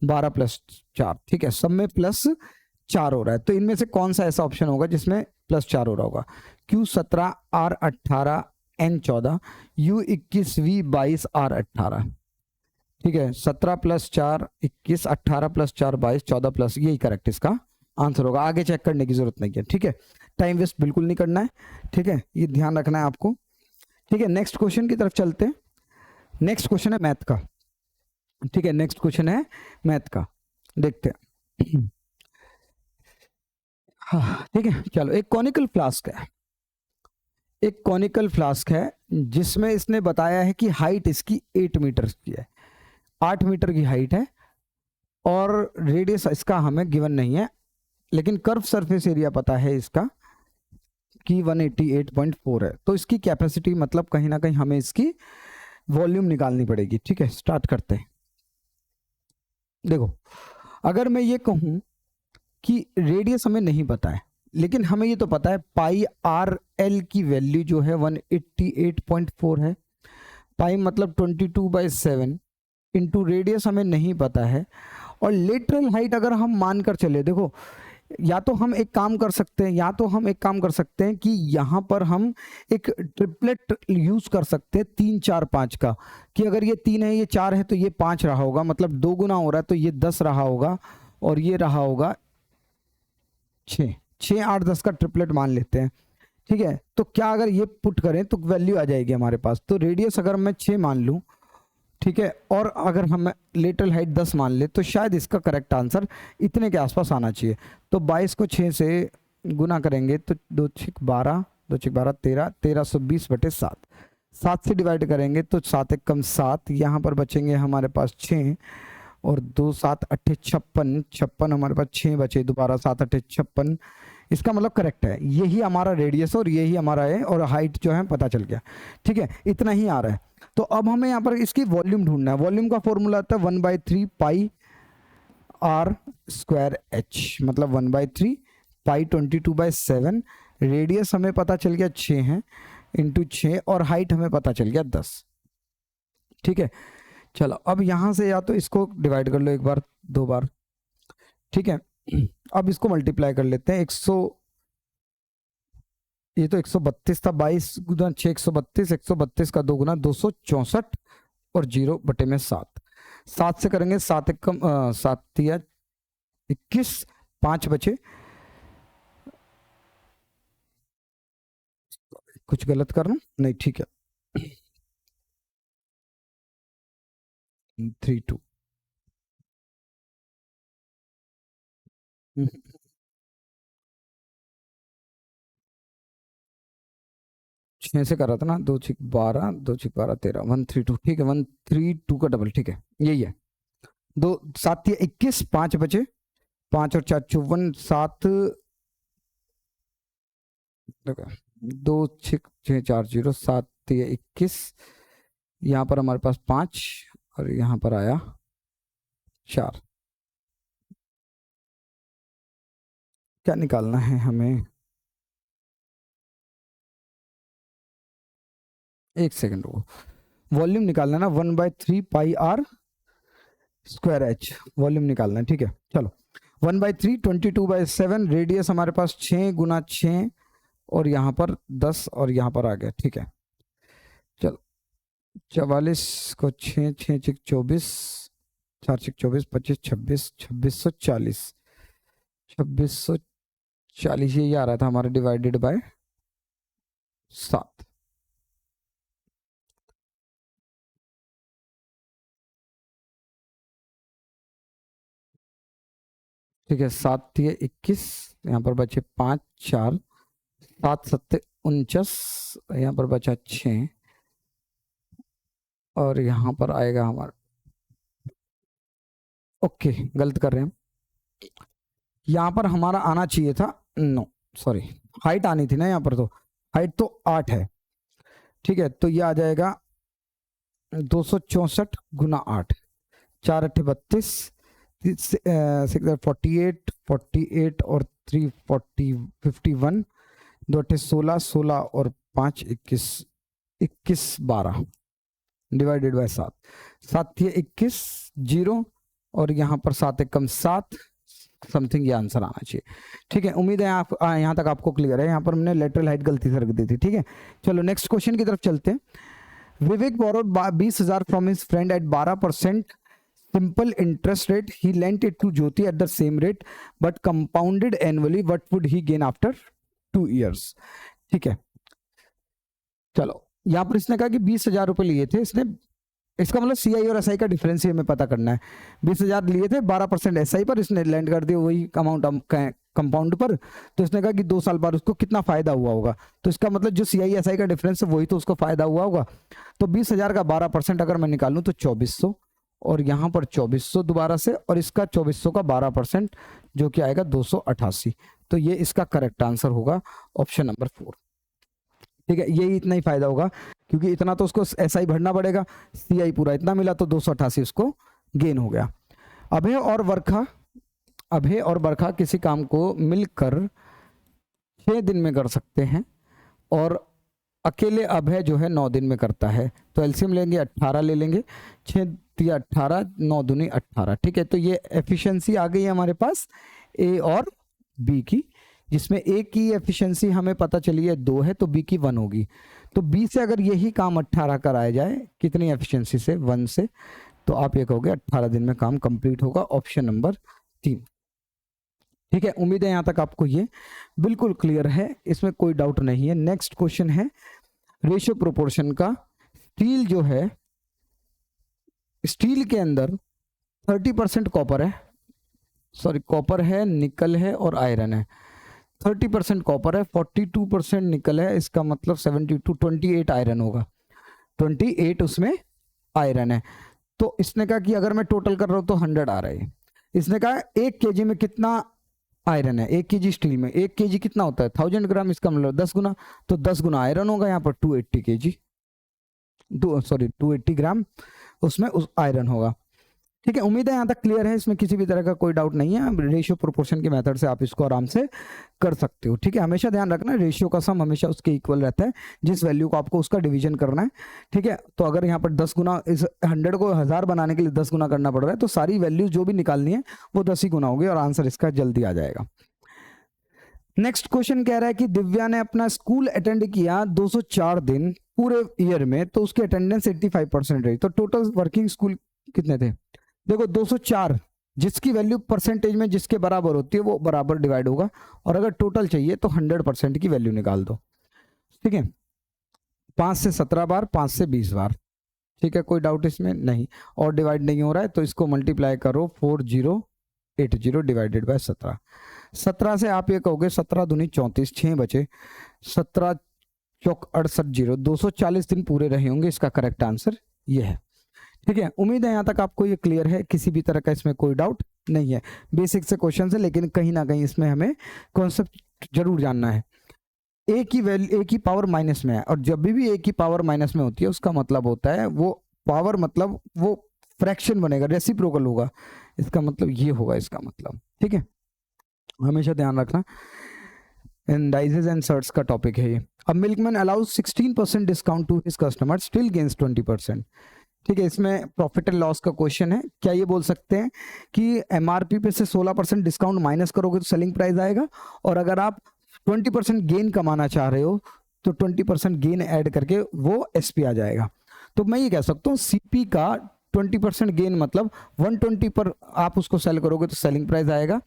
Speaker 1: 12 + 4। ठीक है, सब में +4 हो रहा है, तो इनमें से कौन सा ऐसा ऑप्शन होगा जिसमें +4 हो रहा होगा। Q17, R18, N14, U21, V22, R18। ठीक है, 17 + 4 21, 18 + 4 22, 14 +, यही करेक्ट इसका आंसर होगा। आगे चेक करने की जरूरत नहीं है। ठीक है, टाइम वेस्ट बिल्कुल नहीं करना है। ठीक है, ये ध्यान रखना है आपको। ठीक है, नेक्स्ट क्वेश्चन की तरफ चलते हैं। नेक्स्ट क्वेश्चन है मैथ का। ठीक है, नेक्स्ट क्वेश्चन है मैथ का, देखते हैं। हाँ, ठीक है, चलो। एक कॉनिकल फ्लास्क है, एक कॉनिकल फ्लास्क है जिसमें इसने बताया है कि हाइट इसकी 8 मीटर की है, 8 मीटर की हाइट है, और रेडियस इसका हमें गिवन नहीं है, लेकिन कर्व सरफेस एरिया पता है इसका कि 188.4 है। तो इसकी कैपेसिटी मतलब कहीं ना कहीं हमें इसकी वॉल्यूम निकालनी पड़ेगी। ठीक है, स्टार्ट करते हैं। देखो, अगर मैं ये कहूं कि रेडियस हमें नहीं पता है, लेकिन हमें ये तो पता है पाई आर एल की वैल्यू जो है 188.4 है। पाई मतलब 22/7 इंटू रेडियस हमें नहीं पता है। और लेटरल हाइट अगर हम मानकर चले, देखो या तो हम एक काम कर सकते हैं कि यहाँ पर हम एक ट्रिपलेट यूज कर सकते हैं 3 4 5 का, कि अगर ये 3 है, ये 4 है, तो ये 5 रहा होगा, मतलब 2 गुना हो रहा है, तो ये 10 रहा होगा, और ये रहा होगा 6 6 8 10 का ट्रिपलेट मान लेते हैं। ठीक है, तो क्या अगर ये पुट करें तो वैल्यू आ जाएगी हमारे पास। तो रेडियस अगर मैं 6 मान लूं, ठीक है, और अगर हम लेटरल हाइट 10 मान ले, तो शायद इसका करेक्ट आंसर इतने के आसपास आना चाहिए। तो 22 को 6 से गुना करेंगे तो 2 6 12 2 6 12 13 1320/7। 7 से डिवाइड करेंगे तो 7 एक कम 7, यहाँ पर बचेंगे हमारे पास 6, और 2 7 8 56 56 हमारे पास 6 बचे, दोबारा 7 8 56। इसका मतलब करेक्ट है, यही हमारा रेडियस और यही हमारा है, और हाइट जो है पता चल गया। ठीक है, इतना ही आ रहा है। तो अब हमें यहाँ पर इसकी वॉल्यूम ढूंढना है। वॉल्यूम का फॉर्मूला आता है 1/3 पाई आर स्क्वायर एच, मतलब 1/3 पाई 22/7। रेडियस हमें पता चल गया 6 है, इंटू 6, और हाइट हमें पता चल गया 10। ठीक है, चलो अब यहां से या तो इसको डिवाइड कर लो एक बार, 2 बार। ठीक है, अब इसको मल्टीप्लाई कर लेते हैं। 100, ये तो 132 था, 22 गुना 6 132, 132 का 2 गुना 264, और 0/7। 7 से करेंगे, 7 एक कम 7 दिया 21, 5 बचे। कुछ गलत कर रहा हूं? नहीं, ठीक है। 3 2 6 से कर रहा था ना, 2 6 12 2 6 12 13 132। ठीक है, 132 का डबल। ठीक है, यही है। 2 7 21, 5 बचे, 5 और 4 54, 7 2 6 6 4 0, 7 21, यहाँ पर हमारे पास 5, और यहाँ पर आया 4। क्या निकालना है हमें? एक सेकंड रुको, वॉल्यूम निकालना है ना, 1/3 pi r square H, volume निकालना है। ठीक है, चलो 1/3 22/7, रेडियस हमारे पास 6 गुना 6, और यहाँ पर 10, और यहाँ पर आ गया। ठीक है, चलो 44 को 6 6 6 24, 4 6 24 25 26 2640 2640, ये आ रहा था हमारा, डिवाइडेड बाय 7। ठीक है, 7 21, यहाँ पर बचे 5 4, 7 7 49, यहाँ पर बचा 6, और यहाँ पर आएगा हमारा, ओके गलत कर रहे हैं हम, यहाँ पर हमारा आना चाहिए था 9, सॉरी, हाइट आनी थी ना यहाँ पर, तो हाइट तो 8 है। ठीक है, तो ये आ जाएगा 264 गुना 8, 4 8 32, 48 48, और 3 40 51, 2 8 16 16, और 5 21 21 12, डिवाइडेड बाय 7। 7 21 0, और यहाँ पर 7 एक कम 7, समथिंग ये आंसर आना चाहिए। ठीक है, उम्मीद है आप यहाँ तक आपको क्लियर है। यहाँ पर हमने लेटरल हाइट गलती से रख दी थी। ठीक है, चलो नेक्स्ट क्वेश्चन की तरफ चलते हैं। Vivek borrowed 20,000 from his friend at 12% simple interest rate. He lent it to Jyoti at the same rate but compounded annually. What would he gain after 2 years? ठीक है, चलो यहाँ पर इसने कहा कि 20,000 रुपए लिए थे इसने, इसका मतलब सीआई और एसआई का डिफरेंस ही हमें पता करना है। 20,000 लिए थे, 12% एसआई पर इसने लैंड कर दिया वही अमाउंट कंपाउंड पर। तो इसने कहा कि 2 साल बाद उसको कितना फायदा हुआ होगा, तो इसका मतलब जो सीआई एसआई का डिफरेंस है वही तो उसको फायदा हुआ होगा। तो 20,000 का 12% अगर मैं निकालूं तो 2400, और यहाँ पर 2400 दोबारा से, और इसका 2400 का 12% जो कि आएगा 288। तो ये इसका करेक्ट आंसर होगा ऑप्शन नंबर 4। ठीक है, यही इतना ही फायदा होगा। क्योंकि इतना तो उसको SI भरना पड़ेगा, CI पूरा इतना मिला तो 288 उसको गेन हो गया। अभय और बरखा किसी काम को मिलकर 6 दिन में कर सकते हैं और अकेले अभय जो है 9 दिन में करता है। तो एलसीएम लेंगे 18 ले लेंगे, 6 दिया 18, 9 दूनी 18। ठीक है, तो ये एफिशिएंसी आ गई है हमारे पास ए और बी की, जिसमें ए की एफिशिएंसी हमें पता चली है 2 है तो बी की 1 होगी। तो बी से अगर यही काम 18 कराया जाए, कितनी एफिशिएंसी से? 1 से, तो आप ये कहोगे 18 दिन में काम कंप्लीट होगा, ऑप्शन नंबर 3। ठीक है, उम्मीद है यहां तक आपको ये बिल्कुल क्लियर है, इसमें कोई डाउट नहीं है। नेक्स्ट क्वेश्चन है रेशियो प्रोपोर्शन का। स्टील जो है, स्टील के अंदर 30% कॉपर है, सॉरी कॉपर है, निकल है और आयरन है। 30% कॉपर है, 42% निकल है, इसका मतलब 28 आयरन होगा, 28 उसमें आयरन है। तो इसने कहा कि अगर मैं टोटल कर रहा हूं तो 100 आ रहा है। इसने कहा 1 केजी में कितना आयरन है, 1 केजी स्टील में 1 केजी कितना होता है? 1000 ग्राम, इसका मतलब 10 गुना, तो 10 गुना आयरन होगा यहाँ पर 280 केजी, 280 ग्राम उसमें उस आयरन होगा। ठीक है, उम्मीद है यहाँ तक क्लियर है, इसमें किसी भी तरह का कोई डाउट नहीं है। रेशियो प्रोपोर्शन के मेथड से आप इसको आराम से कर सकते हो। ठीक है, हमेशा ध्यान रखना रेशियो का सम हमेशा उसके इक्वल रहता है जिस वैल्यू को आपको उसका डिवीजन करना है। ठीक है, तो अगर यहाँ पर 10 गुना, इस 100 को 1000 बनाने के लिए 10 गुना करना पड़ रहा है, तो सारी वैल्यू जो भी निकालनी है वो 10 ही गुना होगी और आंसर इसका जल्दी आ जाएगा। नेक्स्ट क्वेश्चन कह रहा है कि दिव्या ने अपना स्कूल अटेंड किया 204 दिन पूरे ईयर में, तो उसकी अटेंडेंस 85% रही, तो टोटल वर्किंग स्कूल कितने थे? देखो 204 जिसकी वैल्यू परसेंटेज में जिसके बराबर होती है वो बराबर डिवाइड होगा, और अगर टोटल चाहिए तो 100% की वैल्यू निकाल दो। ठीक है, 5 से 17 बार, 5 से 20 बार। ठीक है, कोई डाउट इसमें नहीं, और डिवाइड नहीं हो रहा है तो इसको मल्टीप्लाई करो 4080 डिवाइडेड बाय 17। 17 से आप ये कहोगे 17 दूनी 34, 6 बचे, 17 चौक 68, 240 दिन पूरे रहे होंगे, इसका करेक्ट आंसर ये है। ठीक है, उम्मीद है यहां तक आपको ये क्लियर है, किसी भी तरह का इसमें कोई डाउट नहीं है। बेसिक से क्वेश्चन है, लेकिन कहीं ना कहीं इसमें हमें कॉन्सेप्ट जरूर जानना है। ए की वैल्यू, ए की पावर माइनस में है, और जब भी ए की पावर माइनस में होती है उसका मतलब होता है वो पावर, मतलब वो फ्रैक्शन बनेगा, रेसिप्रोकल होगा, इसका मतलब ये होगा इसका मतलब। ठीक है, हमेशा ध्यान रखना, इंडाइसेस एंड सर्ट्स का टॉपिक है ये। अब milkman allows 16% discount to his customer, still gains 20%। ठीक है, इसमें प्रॉफिट एंड लॉस का क्वेश्चन है। क्या ये बोल सकते हैं कि एमआरपी पे से 16% डिस्काउंट माइनस करोगे तो सेलिंग प्राइस आएगा, और अगर आप 20% गेन कमाना चाह रहे हो तो 20% गेन ऐड करके वो एसपी आ जाएगा। तो मैं ये कह सकता हूँ सीपी का 20% गेन मतलब 120 पर आप उसको सेल करोगे तो सेलिंग प्राइस आएगा,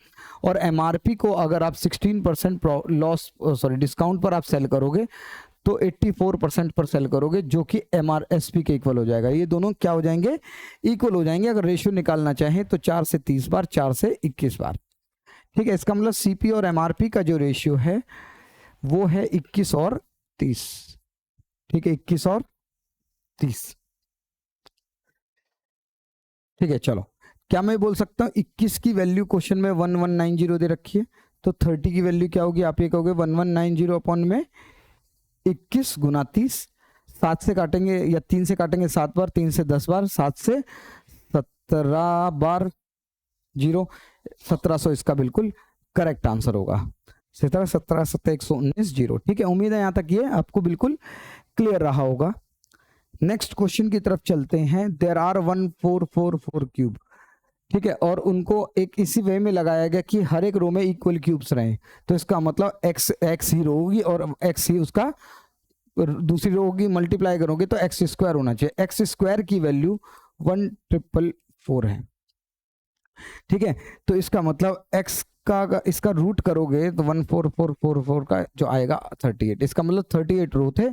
Speaker 1: और एमआरपी को अगर आप 16% लॉस डिस्काउंट पर आप सेल करोगे तो 84% पर सेल करोगे, जो कि एमआरएसपी के इक्वल हो जाएगा। ये दोनों क्या हो जाएंगे? इक्वल हो जाएंगे। अगर रेशियो निकालना चाहें तो 4 से 30 बार, 4 से 21 बार। ठीक है, इसका मतलब सीपी और एमआरपी का जो रेशियो है वो है 21 और 30। ठीक है, 21 और 30। ठीक है, चलो, क्या मैं बोल सकता हूं 21 की वैल्यू क्वेश्चन में 1190 दे रखी है, तो 30 की वैल्यू क्या होगी? आप ये कहोगे 1190 अपॉन में 21 गुना 30, 7 से काटेंगे या 3 से काटेंगे 7 बार, 3 से 10 बार, 7 से 17 बार, 1700 इसका बिल्कुल करेक्ट आंसर होगा। 17 17 7 119 0। ठीक है, उम्मीद है यहां तक ये आपको बिल्कुल क्लियर रहा होगा। नेक्स्ट क्वेश्चन की तरफ चलते हैं। There are 1444 cube. ठीक है, और उनको एक इसी वे में लगाया गया कि हर एक रो में इक्वल क्यूब्स रहें, तो इसका मतलब एक्स ही रो होगी और एक्स ही उसका दूसरी रो होगी, मल्टीप्लाई करोगे तो एक्स स्क्वायर होना चाहिए। एक्स स्क्वायर की वैल्यू 1444 है। ठीक है, तो इसका मतलब एक्स का इसका रूट करोगे तो 14444 का जो आएगा 38। इसका मतलब 38 रो थे,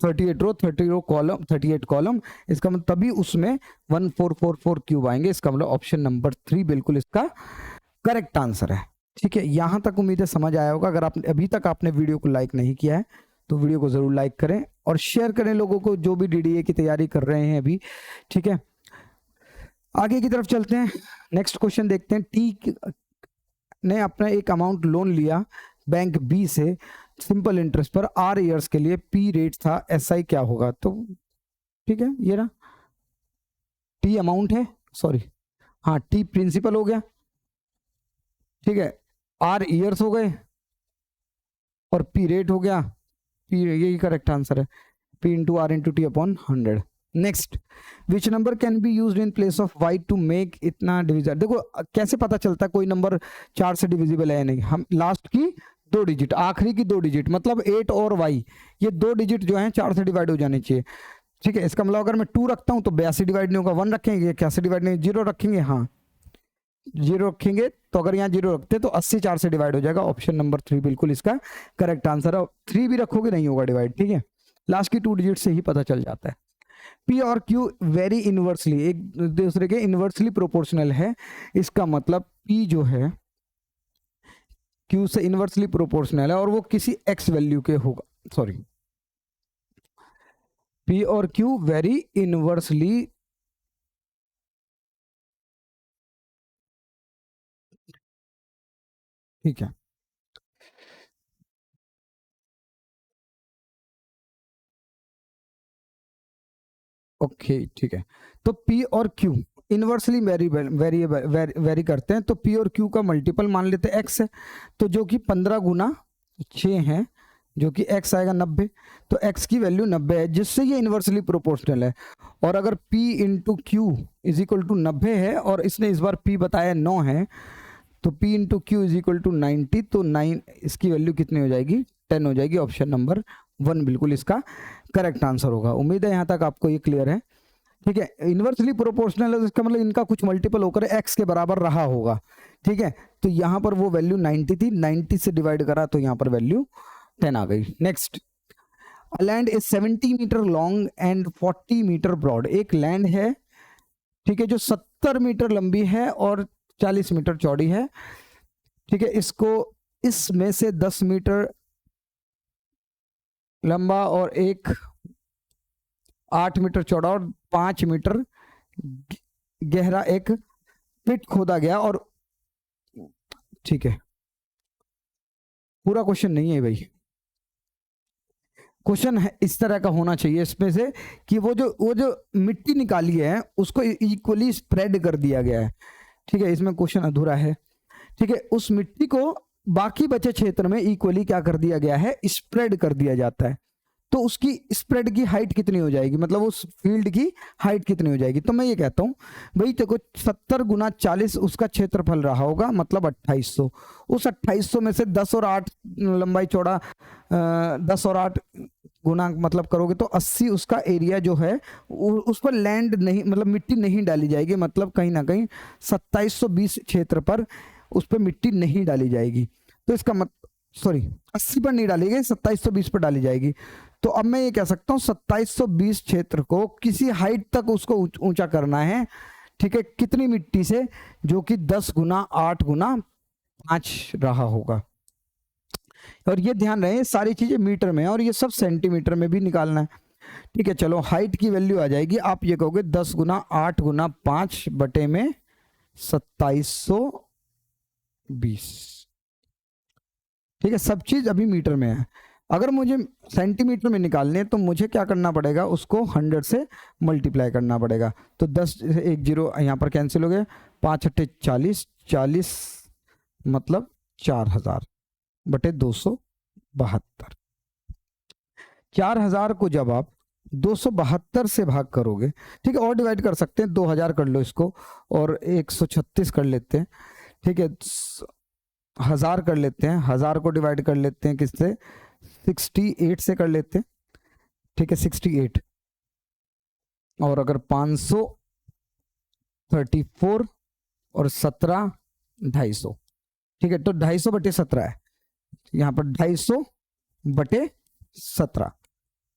Speaker 1: 38 रो, 30 रो कॉलम, 38 कॉलम, इसका मतलब तभी उसमें 1444 क्यूब आएंगे। इसका मतलब ऑप्शन नंबर 3 बिल्कुल इसका करेक्ट आंसर है। ठीक है, यहां तक उम्मीद है समझ आया होगा। अगर आपने अभी तक आपने वीडियो को लाइक नहीं किया है तो वीडियो को जरूर लाइक करें और शेयर करें लोगों को जो भी डीडीए की तैयारी कर रहे हैं अभी। ठीक है, आगे की तरफ चलते हैं। नेक्स्ट क्वेश्चन देखते हैं। टी ने अपना एक अमाउंट लोन लिया बैंक बी से, सिंपल इंटरेस्ट पर आर ईयर्स के लिए पी रेट था, एसआई क्या होगा? तो ठीक है, ये ना टी अमाउंट है, सॉरी हाँ टी प्रिंसिपल हो गया, ठीक है, आर ईयर्स हो गए और पी रेट हो गया, पी यही करेक्ट आंसर है, P into R into T upon 100। Next, which number can be used in place of Y to make इतना डिविजन? देखो कैसे पता चलता है कोई नंबर 4 से डिविजिबल है या नहीं? हम लास्ट की 2 डिजिट, आखिरी की 2 डिजिट, मतलब 8 और y, ये 2 डिजिट जो है 4 से डिवाइड हो जाने चाहिए, ठीक है। इसका मतलब अगर मैं 2 रखता हूं तो 82 डिवाइड नहीं होगा, 1 रखेंगे 81 डिवाइड नहीं, 0 रखेंगे, हाँ 0 रखेंगे, तो अगर यहाँ 0 रखते तो 80 4 से डिवाइड हो जाएगा। ऑप्शन नंबर 3 बिल्कुल इसका करेक्ट आंसर है। 3 भी रखोगे नहीं होगा डिवाइड, ठीक है, लास्ट की 2 डिजिट से ही पता चल जाता है। P और Q वेरी इनवर्सली, एक दूसरे के इनवर्सली प्रोपोर्शनल है, इसका मतलब P जो है Q से इनवर्सली प्रोपोर्शनल है और वो किसी X वैल्यू के होगा, सॉरी P और Q वेरी इनवर्सली, ठीक है, ओके ठीक है। तो P और Q इनवर्सली वेरी करते हैं, तो P और Q का मल्टीपल मान लेते हैं X है, तो जो कि 15 गुना 6 है, जो कि X आएगा 90, तो X की वैल्यू 90 है, जिससे ये इनवर्सली प्रोपोर्शनल है। और अगर P into Q is equal to 90 है और इसने इस बार P बताया 9 है, तो P into Q is equal to 90, तो 9 इसकी वैल्यू कितनी हो जाएगी? 10 हो जाएगी। ऑप्शन नंबर 1 बिल्कुल इसका करेक्ट आंसर होगा। उम्मीद है यहाँ तक आपको ये क्लियर है, ठीक है। इनवर्सली प्रोपोर्शनल है, इसका मतलब इनका कुछ मल्टीपल होकर x के बराबर रहा होगा, ठीक है। तो यहाँ पर वो वैल्यू 90 थी, 90 से डिवाइड करा तो यहाँ पर वैल्यू 10 आ गई। Next, land is 70 metre long and 40 metre broad, एक लैंड है, ठीक है, जो 70 मीटर लंबी है और 40 मीटर चौड़ी है, ठीक है। इसको इसमें से 10 मीटर लंबा और एक 8 मीटर चौड़ा और 5 मीटर गहरा एक पिट खोदा गया, और ठीक है, पूरा क्वेश्चन नहीं है भाई, क्वेश्चन है इस तरह का होना चाहिए इसमें से कि वो जो मिट्टी निकाली है उसको इक्वली स्प्रेड कर दिया गया है, ठीक है, इसमें क्वेश्चन अधूरा है, ठीक है। उस मिट्टी को बाकी बचे क्षेत्र में इक्वली क्या कर दिया गया है? स्प्रेड कर दिया जाता है, तो उसकी स्प्रेड की हाइट कितनी हो जाएगी, मतलब उस फील्ड की हाइट कितनी हो जाएगी? तो मैं ये कहता हूं भाई देखो 70 गुना 40 उसका क्षेत्रफल रहा होगा, मतलब 2800, उस 2800 में से 10 और 8 लंबाई चौड़ा 10 और 8 गुना मतलब करोगे तो 80 उसका एरिया जो है, उस पर लैंड नहीं, मतलब मिट्टी नहीं डाली जाएगी, मतलब कहीं ना कहीं 2720 क्षेत्र पर उस पर मिट्टी नहीं डाली जाएगी। तो इसका सॉरी 80 पर नहीं डाली गई, 2720 पर डाली जाएगी। तो अब मैं ये कह सकता हूँ 2720 क्षेत्र को किसी हाइट तक उसको ऊंचा करना है, ठीक है, कितनी मिट्टी से? जो कि 10 गुना 8 गुना 5 रहा होगा। और ये ध्यान रहे सारी चीजें मीटर में है और ये सब सेंटीमीटर में भी निकालना है, ठीक है। चलो हाइट की वैल्यू आ जाएगी, आप ये कहोगे 10 गुना 8 गुना 5 बटे में 2720, ठीक है, सब चीज अभी मीटर में है। अगर मुझे सेंटीमीटर में निकालने हैं तो मुझे क्या करना पड़ेगा? उसको 100 से मल्टीप्लाई करना पड़ेगा। तो 10 एक जीरो यहाँ पर कैंसिल हो गए, 5 अट्ठे 40, 40 मतलब 4000 बटे 272। 4000 को जब आप 272 से भाग करोगे, ठीक है, और डिवाइड कर सकते हैं, 2000 कर लो इसको और 136 कर लेते हैं, ठीक है, 1000 कर लेते हैं, 1000 को डिवाइड कर लेते हैं किससे? 68 से कर लेते हैं, ठीक है, 68, और अगर 534 और 17 250, ठीक है, तो 250 बटे 17 है, यहाँ पर 250 बटे 17,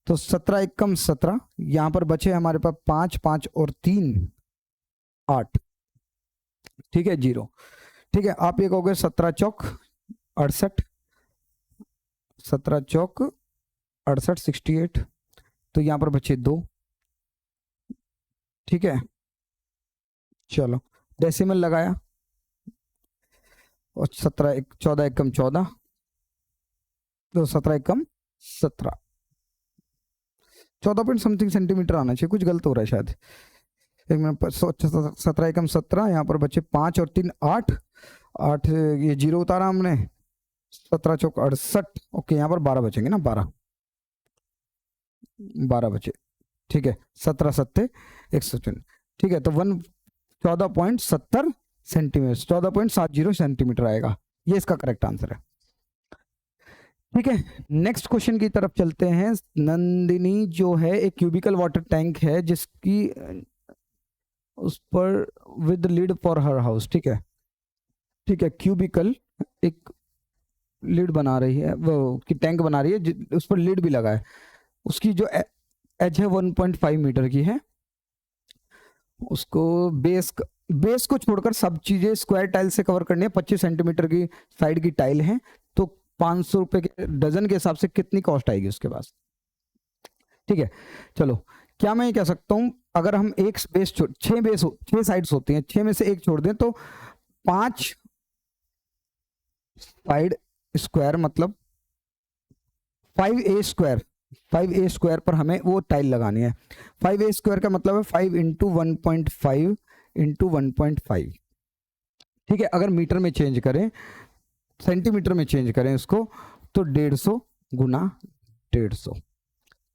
Speaker 1: तो 17 एक कम 17, यहाँ पर बचे हमारे पास 5 5 और 3 8, ठीक है, 0, ठीक है। आप ये कहोगे 17 चौक 68, 17 चौक 68 68, तो यहां पर बचे 2, ठीक है। चलो डेसिमल लगाया और 17 14 एक कम 14, तो 17 एकम 17, 14 पॉइंट समथिंग सेंटीमीटर आना चाहिए, कुछ गलत हो रहा है शायद। एक मिनट, 17 एकम 17, यहाँ पर बचे 5 और 3 8, 8 ये जीरो उतारा हमने, 17 चौक 68, ओके यहाँ पर 12 बचेंगे ना, 12 बचे, ठीक है, 17 सत्ते 154, ठीक है, तो 14.70 सेंटीमीटर, 14.70 सेंटीमीटर आएगा, ये इसका करेक्ट आंसर है। ठीक है, नेक्स्ट क्वेश्चन की तरफ चलते हैं। नंदिनी जो है एक क्यूबिकल वाटर टैंक है जिसकी उस पर with lead for her house, ठीक है, ठीक है, क्यूबिकल एक लीड बना रही है, वो की टैंक बना रही है, उस पर लीड भी लगा है, उसकी जो एज है 1.5 मीटर की है, उसको बेस को छोड़कर सब चीजें स्क्वायर टाइल से कवर करनी है, 25 सेंटीमीटर की साइड की टाइल है, तो 500 रुपए के डजन के हिसाब से कितनी कॉस्ट आएगी उसके पास। ठीक है, चलो, क्या मैं ये कह सकता हूं, अगर हम एक बेस 6 साइड्स होती हैं, 6 में से एक छोड़ दें तो 5 साइड स्क्वायर मतलब 5a स्क्वायर पर हमें वो टाइल लगानी है। 5a स्क्वायर का मतलब है 5 इंटू 1.5 इंटू 1.5, ठीक है, अगर मीटर में चेंज करें, सेंटीमीटर में चेंज करें इसको, तो 150 गुना 150,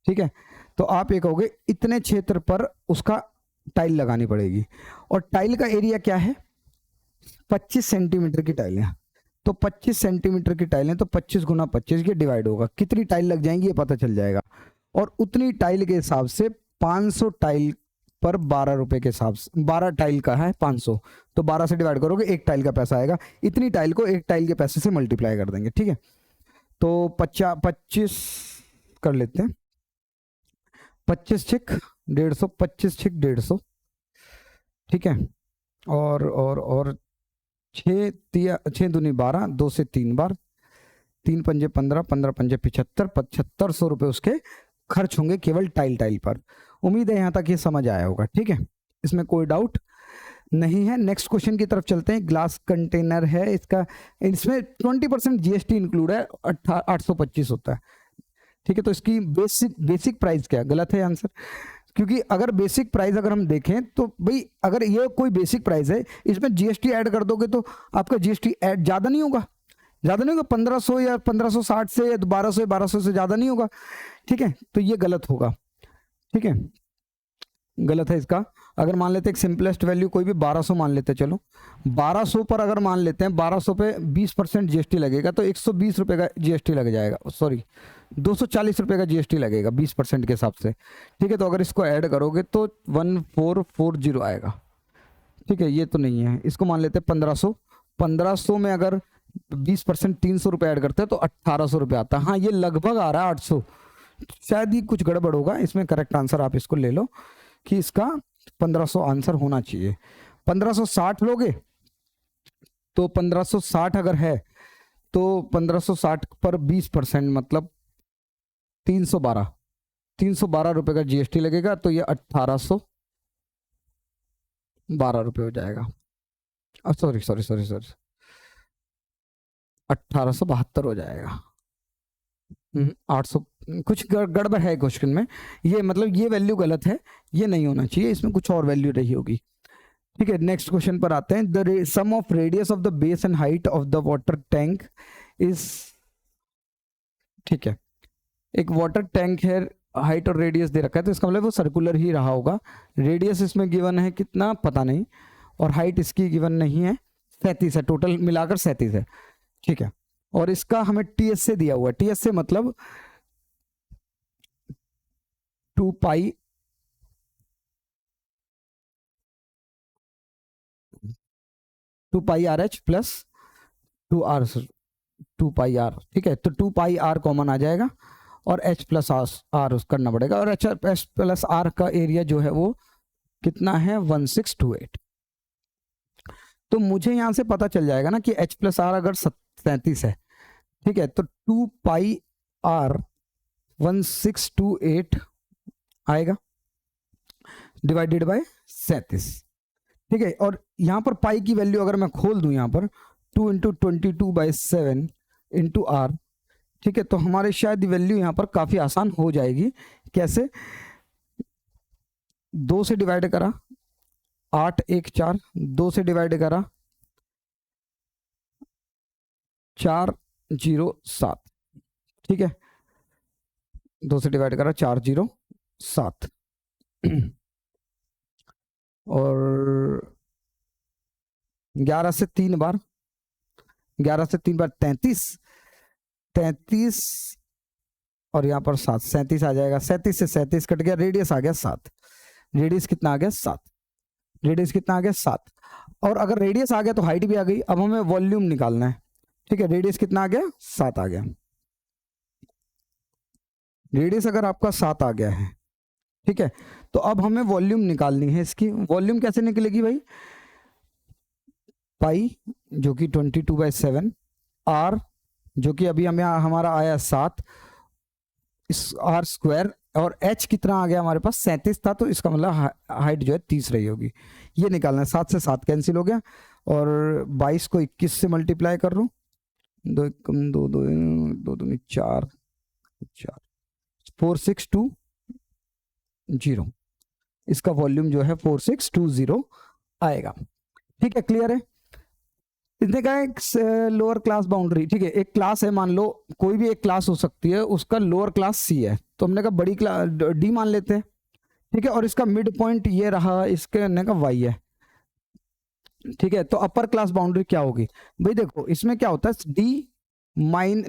Speaker 1: ठीक है, तो आप ये कहोगे इतने क्षेत्र पर उसका टाइल लगानी पड़ेगी, और टाइल का एरिया क्या है, 25 सेंटीमीटर की टाइल है, तो 25 सेंटीमीटर की टाइल है, तो 25 गुना 25 ये डिवाइड होगा, कितनी टाइल लग जाएंगी ये पता चल जाएगा, और उतनी टाइल के हिसाब से 500 टाइल पर 12 रुपए के हिसाब से, 12 टाइल का है 500, तो 12 से डिवाइड करोगे, एक टाइल का पैसा आएगा, इतनी टाइल को एक टाइल के पैसे से मल्टीप्लाई कर देंगे, ठीक है, तो 25 कर लेते हैं, 25 छिक 150, 25 छिक 150, ठीक है, और 6 दूनी 12, 2 से 3 बार, 3 पंजे 15, 15 पंजे 75, 7500 रुपए उसके खर्च होंगे केवल टाइल पर। उम्मीद है यहां तक ये समझ आया होगा, ठीक है, इसमें कोई डाउट नहीं है। नेक्स्ट क्वेश्चन की तरफ चलते हैं। ग्लास कंटेनर है, इसमें 20% जीएसटी इंक्लूड है, 825 होता है, ठीक है, तो इसकी बेसिक प्राइस क्या है, गलत है आंसर, क्योंकि अगर बेसिक प्राइस अगर हम देखें तो भाई अगर ये कोई बेसिक प्राइस है, इसमें जीएसटी ऐड कर दोगे तो आपका जीएसटी ऐड ज्यादा नहीं होगा, 1500 या 1560 से, या 1200 से ज्यादा नहीं होगा, ठीक है, तो ये गलत होगा, ठीक है, गलत है इसका। अगर मान लेते हैं एक सिंपलेस्ट वैल्यू कोई भी 1200 मान लेते हैं, चलो 1200 पर अगर मान लेते हैं, 1200 पे 20% जीएसटी लगेगा, तो 120 रुपए का जीएसटी लग जाएगा, सॉरी 240 रुपए का जीएसटी लगेगा 20% के हिसाब से, ठीक है, तो अगर इसको ऐड करोगे तो 1440 आएगा, ठीक है, ये तो नहीं है, इसको मान लेते हैं 1500 में अगर 20% 300 रुपये ऐड करते हैं तो 1800 रुपये आता है, हाँ ये लगभग आ रहा है 800, शायद ही कुछ गड़बड़ होगा इसमें, करेक्ट आंसर आप इसको ले लो कि इसका 1500 आंसर होना चाहिए। 1560 लोगे तो 1560 अगर है तो 1560 पर 20% मतलब 312 रुपए का जीएसटी लगेगा, तो ये 1812 रुपये हो जाएगा, सॉरी 1872 हो जाएगा। 800 कुछ गड़बड़ है क्वेश्चन में, ये मतलब ये वैल्यू गलत है, ये नहीं होना चाहिए, इसमें कुछ और वैल्यू रही होगी, ठीक है। नेक्स्ट क्वेश्चन पर आते हैं। The sum of radius of the base and height of the water tank is, ठीक है, एक वाटर टैंक है, हाइट और रेडियस दे रखा है, तो इसका मतलब वो सर्कुलर ही रहा होगा, रेडियस इसमें गिवन है कितना पता नहीं, और हाइट इसकी गिवन नहीं है, 37 है, टोटल मिलाकर 37 है, ठीक है, और इसका हमें टीएस से दिया हुआ है, टीएस से मतलब 2 pi r h plus 2 pi r, ठीक है, तो 2 पाई आर कॉमन आ जाएगा, और एच प्लस आर करना पड़ेगा, और एच प्लस आर का एरिया जो है वो कितना है 1628, तो मुझे यहां से पता चल जाएगा ना कि एच प्लस आर अगर 37 है, ठीक है, तो 2 पाई आर 1628 आएगा डिवाइडेड बाय 37, ठीक है, और यहां पर पाई की वैल्यू अगर मैं खोल दूं, यहां पर 2 × 22/7 इंटू आर, ठीक है, तो हमारे शायद वैल्यू यहाँ पर काफी आसान हो जाएगी। कैसे? 2 से डिवाइड करा 8 1 4, 2 से डिवाइड करा 4 0 7, ठीक है, 2 से डिवाइड करा 4 0 7 और 11 से 3 बार 33 33 और यहाँ पर 7 37 आ जाएगा। 37 से 37 कट गया, रेडियस आ गया 7। रेडियस कितना आ गया? 7। रेडियस कितना आ गया? 7। और अगर रेडियस आ गया तो हाइट भी आ गई। अब हमें वॉल्यूम निकालना है, ठीक है। रेडियस कितना आ गया? 7 आ गया। रेडियस अगर आपका 7 आ गया है, ठीक है, तो अब हमें वॉल्यूम निकालनी है। इसकी वॉल्यूम कैसे निकलेगी भाई? पाई जो कि 22/7, आर जो कि अभी हमें हमारा आया 7 आर स्क्वायर, और एच कितना आ गया हमारे पास? 37 था, तो इसका मतलब हाइट जो है 30 रही होगी। ये निकालना है। 7 से 7 कैंसिल हो गया और 22 को 21 से मल्टीप्लाई कर लूँ, 2 1 2 2 2 2 4 4 4620, इसका वॉल्यूम जो है 4620 आएगा। ठीक है, क्लियर है। इसने कहा एक लोअर क्लास बाउंड्री, ठीक है, एक क्लास है, मान लो कोई भी एक क्लास हो सकती है, उसका लोअर क्लास सी है, तो हमने कहा बड़ी क्लास डी मान लेते हैं, ठीक है, और इसका मिड पॉइंट ये रहा, इसके हमने कहा वाई है, ठीक है। तो अपर क्लास बाउंड्री क्या होगी भाई? देखो इसमें क्या होता है,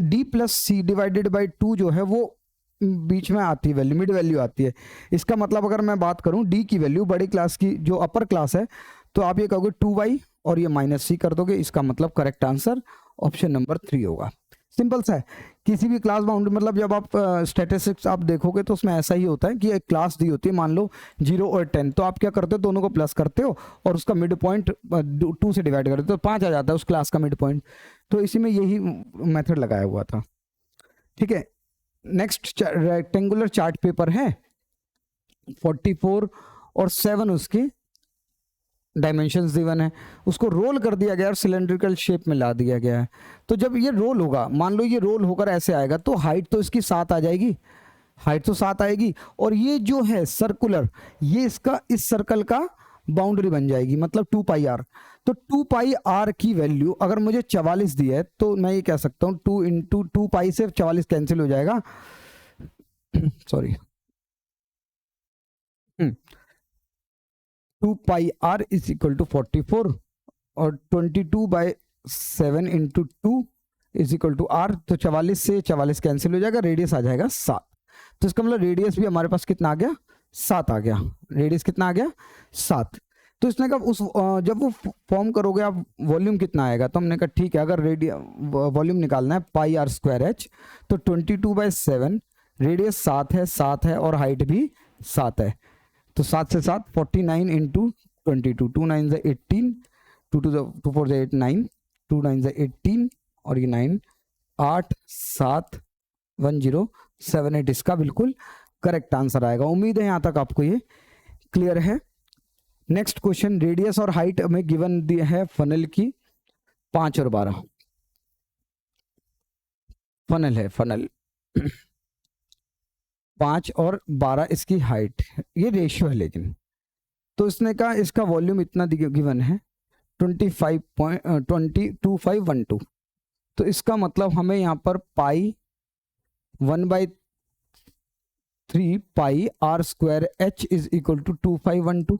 Speaker 1: D plus C divided by 2 जो है वो बीच में आती है वैल्यू, मिड वैल्यू आती है। इसका मतलब अगर मैं बात करूं डी की वैल्यू बड़ी क्लास की जो अपर क्लास है, तो आप ये कहोगे 2y और ये माइनस सी कर दोगे। इसका मतलब करेक्ट आंसर ऑप्शन नंबर 3 होगा। सिंपल सा है। किसी भी क्लास बाउंड्री, मतलब जब आप स्टैटिस्टिक्स आप देखोगे तो उसमें ऐसा ही होता है कि एक क्लास दी होती है, मान लो 0 और 10, तो आप क्या करते हो, दोनों को प्लस करते हो और उसका मिड पॉइंट 2 से डिवाइड करते हो, तो 5 आ जाता है उस क्लास का मिड पॉइंट। तो इसी में यही मेथड लगाया हुआ था, ठीक है। नेक्स्ट रेक्टेंगुलर चार्ट पेपर है 44 और 7 उसकी डायमेंशंस गिवन है, उसको रोल कर दिया गया और सिलेंड्रिकल शेप में ला दिया गया है। तो जब ये रोल होगा, मान लो ये रोल होकर ऐसे आएगा, तो हाइट तो इसकी 7 आ जाएगी, हाइट तो 7 आएगी, और ये जो है सर्कुलर, ये इसका इस सर्कल का बाउंड्री बन जाएगी, मतलब 2 पाई आर। तो 2 पाई आर की वैल्यू अगर मुझे 44 दी है, तो मैं ये कह सकता हूँ 2 इंटू 2 पाई से 44 कैंसिल हो जाएगा, sorry 2 pi r is equal to 44 और 22/7 into 2 is equal to r, तो 44 से 44 कैंसिल हो जाएगा, रेडियस आ जाएगा 7। तो इसका मतलब रेडियस भी हमारे पास कितना आ गया? 7 आ गया। रेडियस कितना आ गया? 7। तो इसने कहा उस जब वो फॉर्म करोगे आप, वॉल्यूम कितना आएगा? तो हमने कहा ठीक है, अगर वॉल्यूम निकालना है पाई आर स्क्वायर एच, तो 22/7, रेडियस 7 है और हाइट भी 7 है, तो 7 से 7 49 इंटू 22, 2 9 18, 2 4 8 9, 2 9 18 और ये 9, 8 7 1 0 7 8 इसका बिल्कुल करेक्ट आंसर आएगा। उम्मीद है यहां तक आपको ये क्लियर है। नेक्स्ट क्वेश्चन, रेडियस और हाइट में गिवन दिया है फनल की 5 और 12, फनल है फनल 5 और 12 इसकी हाइट, ये रेशियो है लेकिन। तो इसने कहा इसका वॉल्यूम इतना गिवन है 25.2512, तो इसका मतलब हमें यहाँ पर pi 1/3 pi r square h is equal to 2512,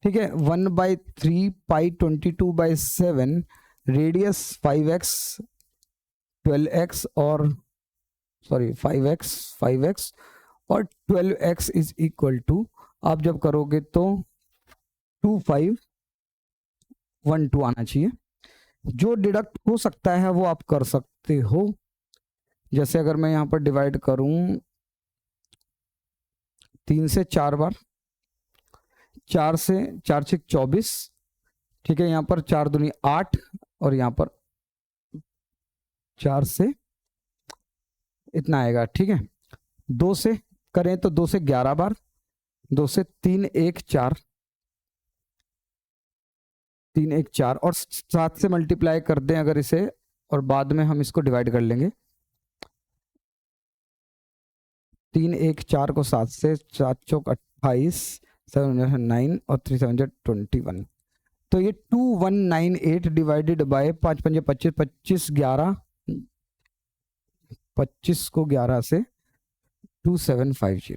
Speaker 1: ठीक है। 1/3 पाई 22/7, रेडियस 5x 12x और सॉरी 5x और 12x इज इक्वल टू, आप जब करोगे तो 2512 आना चाहिए। जो डिडक्ट हो सकता है वो आप कर सकते हो, जैसे अगर मैं यहां पर डिवाइड करूं 3 से 4 बार, 4 से 4 से 24, ठीक है, यहां पर 4 दूनी 8 और यहां पर 4 से इतना आएगा, ठीक है। 2 से करें तो 2 से 11 बार, 2 से 3 1 4, 3 1 4 और 7 से मल्टीप्लाई कर दें अगर इसे, और बाद में हम इसको डिवाइड कर लेंगे, 3 1 4 को 7 से, 7 चौक 28, 709 और 3 721। तो ये 2198 डिवाइडेड बाय 5 5 25 25 11 25 को 11 से 2750,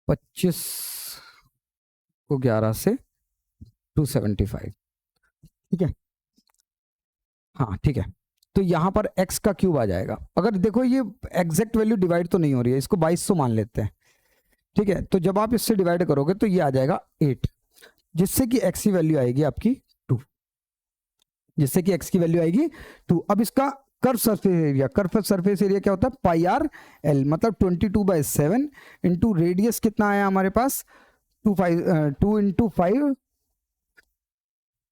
Speaker 1: 25 को 11 से 275। ठीक है, हाँ ठीक है। तो यहाँ पर x का क्यूब आ जाएगा। अगर देखो ये एग्जैक्ट वैल्यू डिवाइड तो नहीं हो रही है, इसको 2200 मान लेते हैं। ठीक है, तो जब आप इससे डिवाइड करोगे तो ये आ जाएगा 8, जिससे कि x की वैल्यू आएगी आपकी 2, जिससे कि x की वैल्यू आएगी 2। अब इसका curve surface area, curve surface area क्या होता है, पाई आर एल, मतलब 22/7 इंटू रेडियस कितना आया हमारे पास 2 इंटू 5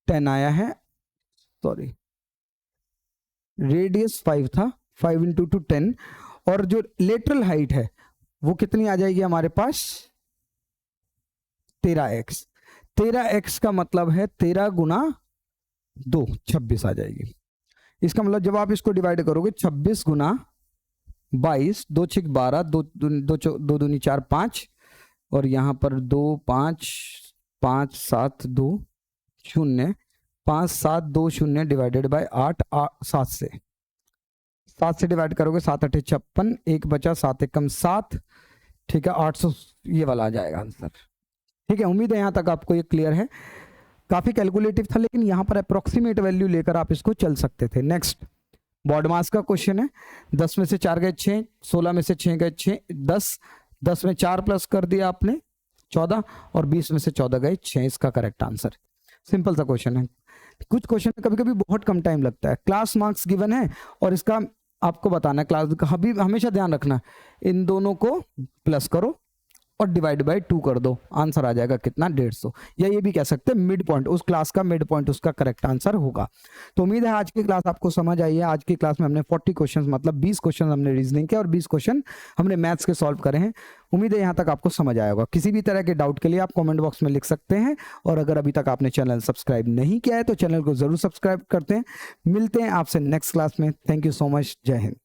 Speaker 1: 10 आया है, सॉरी रेडियस 5 था, 5 इंटू 2 10, और जो लेटरल हाइट है वो कितनी आ जाएगी हमारे पास 13x। 13x का मतलब है 13 गुना 2 26 आ जाएगी। इसका मतलब जब आप इसको डिवाइड करोगे 26 गुना 22, 2 6 12, 2 दूनी 4 5, और यहाँ पर 2 5 5 7 2 0 5 7 2 0 डिवाइडेड बाय 8 7 से डिवाइड करोगे 7 8 56, 1 बचा 7 एकम 7, ठीक है 800 ये वाला आ जाएगा आंसर। ठीक है, उम्मीद है यहाँ तक आपको ये क्लियर है। काफी कैलकुलेटिव था, लेकिन यहाँ पर अप्रोक्सीमेट वैल्यू लेकर आप इसको चल सकते थे। नेक्स्ट बॉड मास का क्वेश्चन है। 10 में से 4 गए 6, 16 में से 6 गए 6, 10 में 4 प्लस कर दिया आपने 14, और 20 में से 14 गए 6, इसका करेक्ट आंसर। सिंपल सा क्वेश्चन है। कुछ क्वेश्चन कभी कभी बहुत कम टाइम लगता है। क्लास मार्क्स गिवन है और इसका आपको बताना है क्लास का, हमेशा ध्यान रखना इन दोनों को प्लस करो और डिवाइड बाय 2 कर दो, आंसर आ जाएगा कितना 150, या ये भी कह सकते हैं मिड पॉइंट, उस क्लास का मिड पॉइंट उसका करेक्ट आंसर होगा। तो उम्मीद है आज की क्लास आपको समझ आई है। आज की क्लास में हमने 40 क्वेश्चन मतलब 20 क्वेश्चन हमने रीजनिंग के और 20 क्वेश्चन हमने मैथ्स के सॉल्व करे हैं। उम्मीद है यहाँ तक आपको समझ आया होगा। किसी भी तरह के डाउट के लिए आप कमेंट बॉक्स में लिख सकते हैं, और अगर अभी तक आपने चैनल सब्सक्राइब नहीं किया है तो चैनल को जरूर सब्सक्राइब करते हैं। मिलते हैं आपसे नेक्स्ट क्लास में। थैंक यू सो मच, जय हिंद।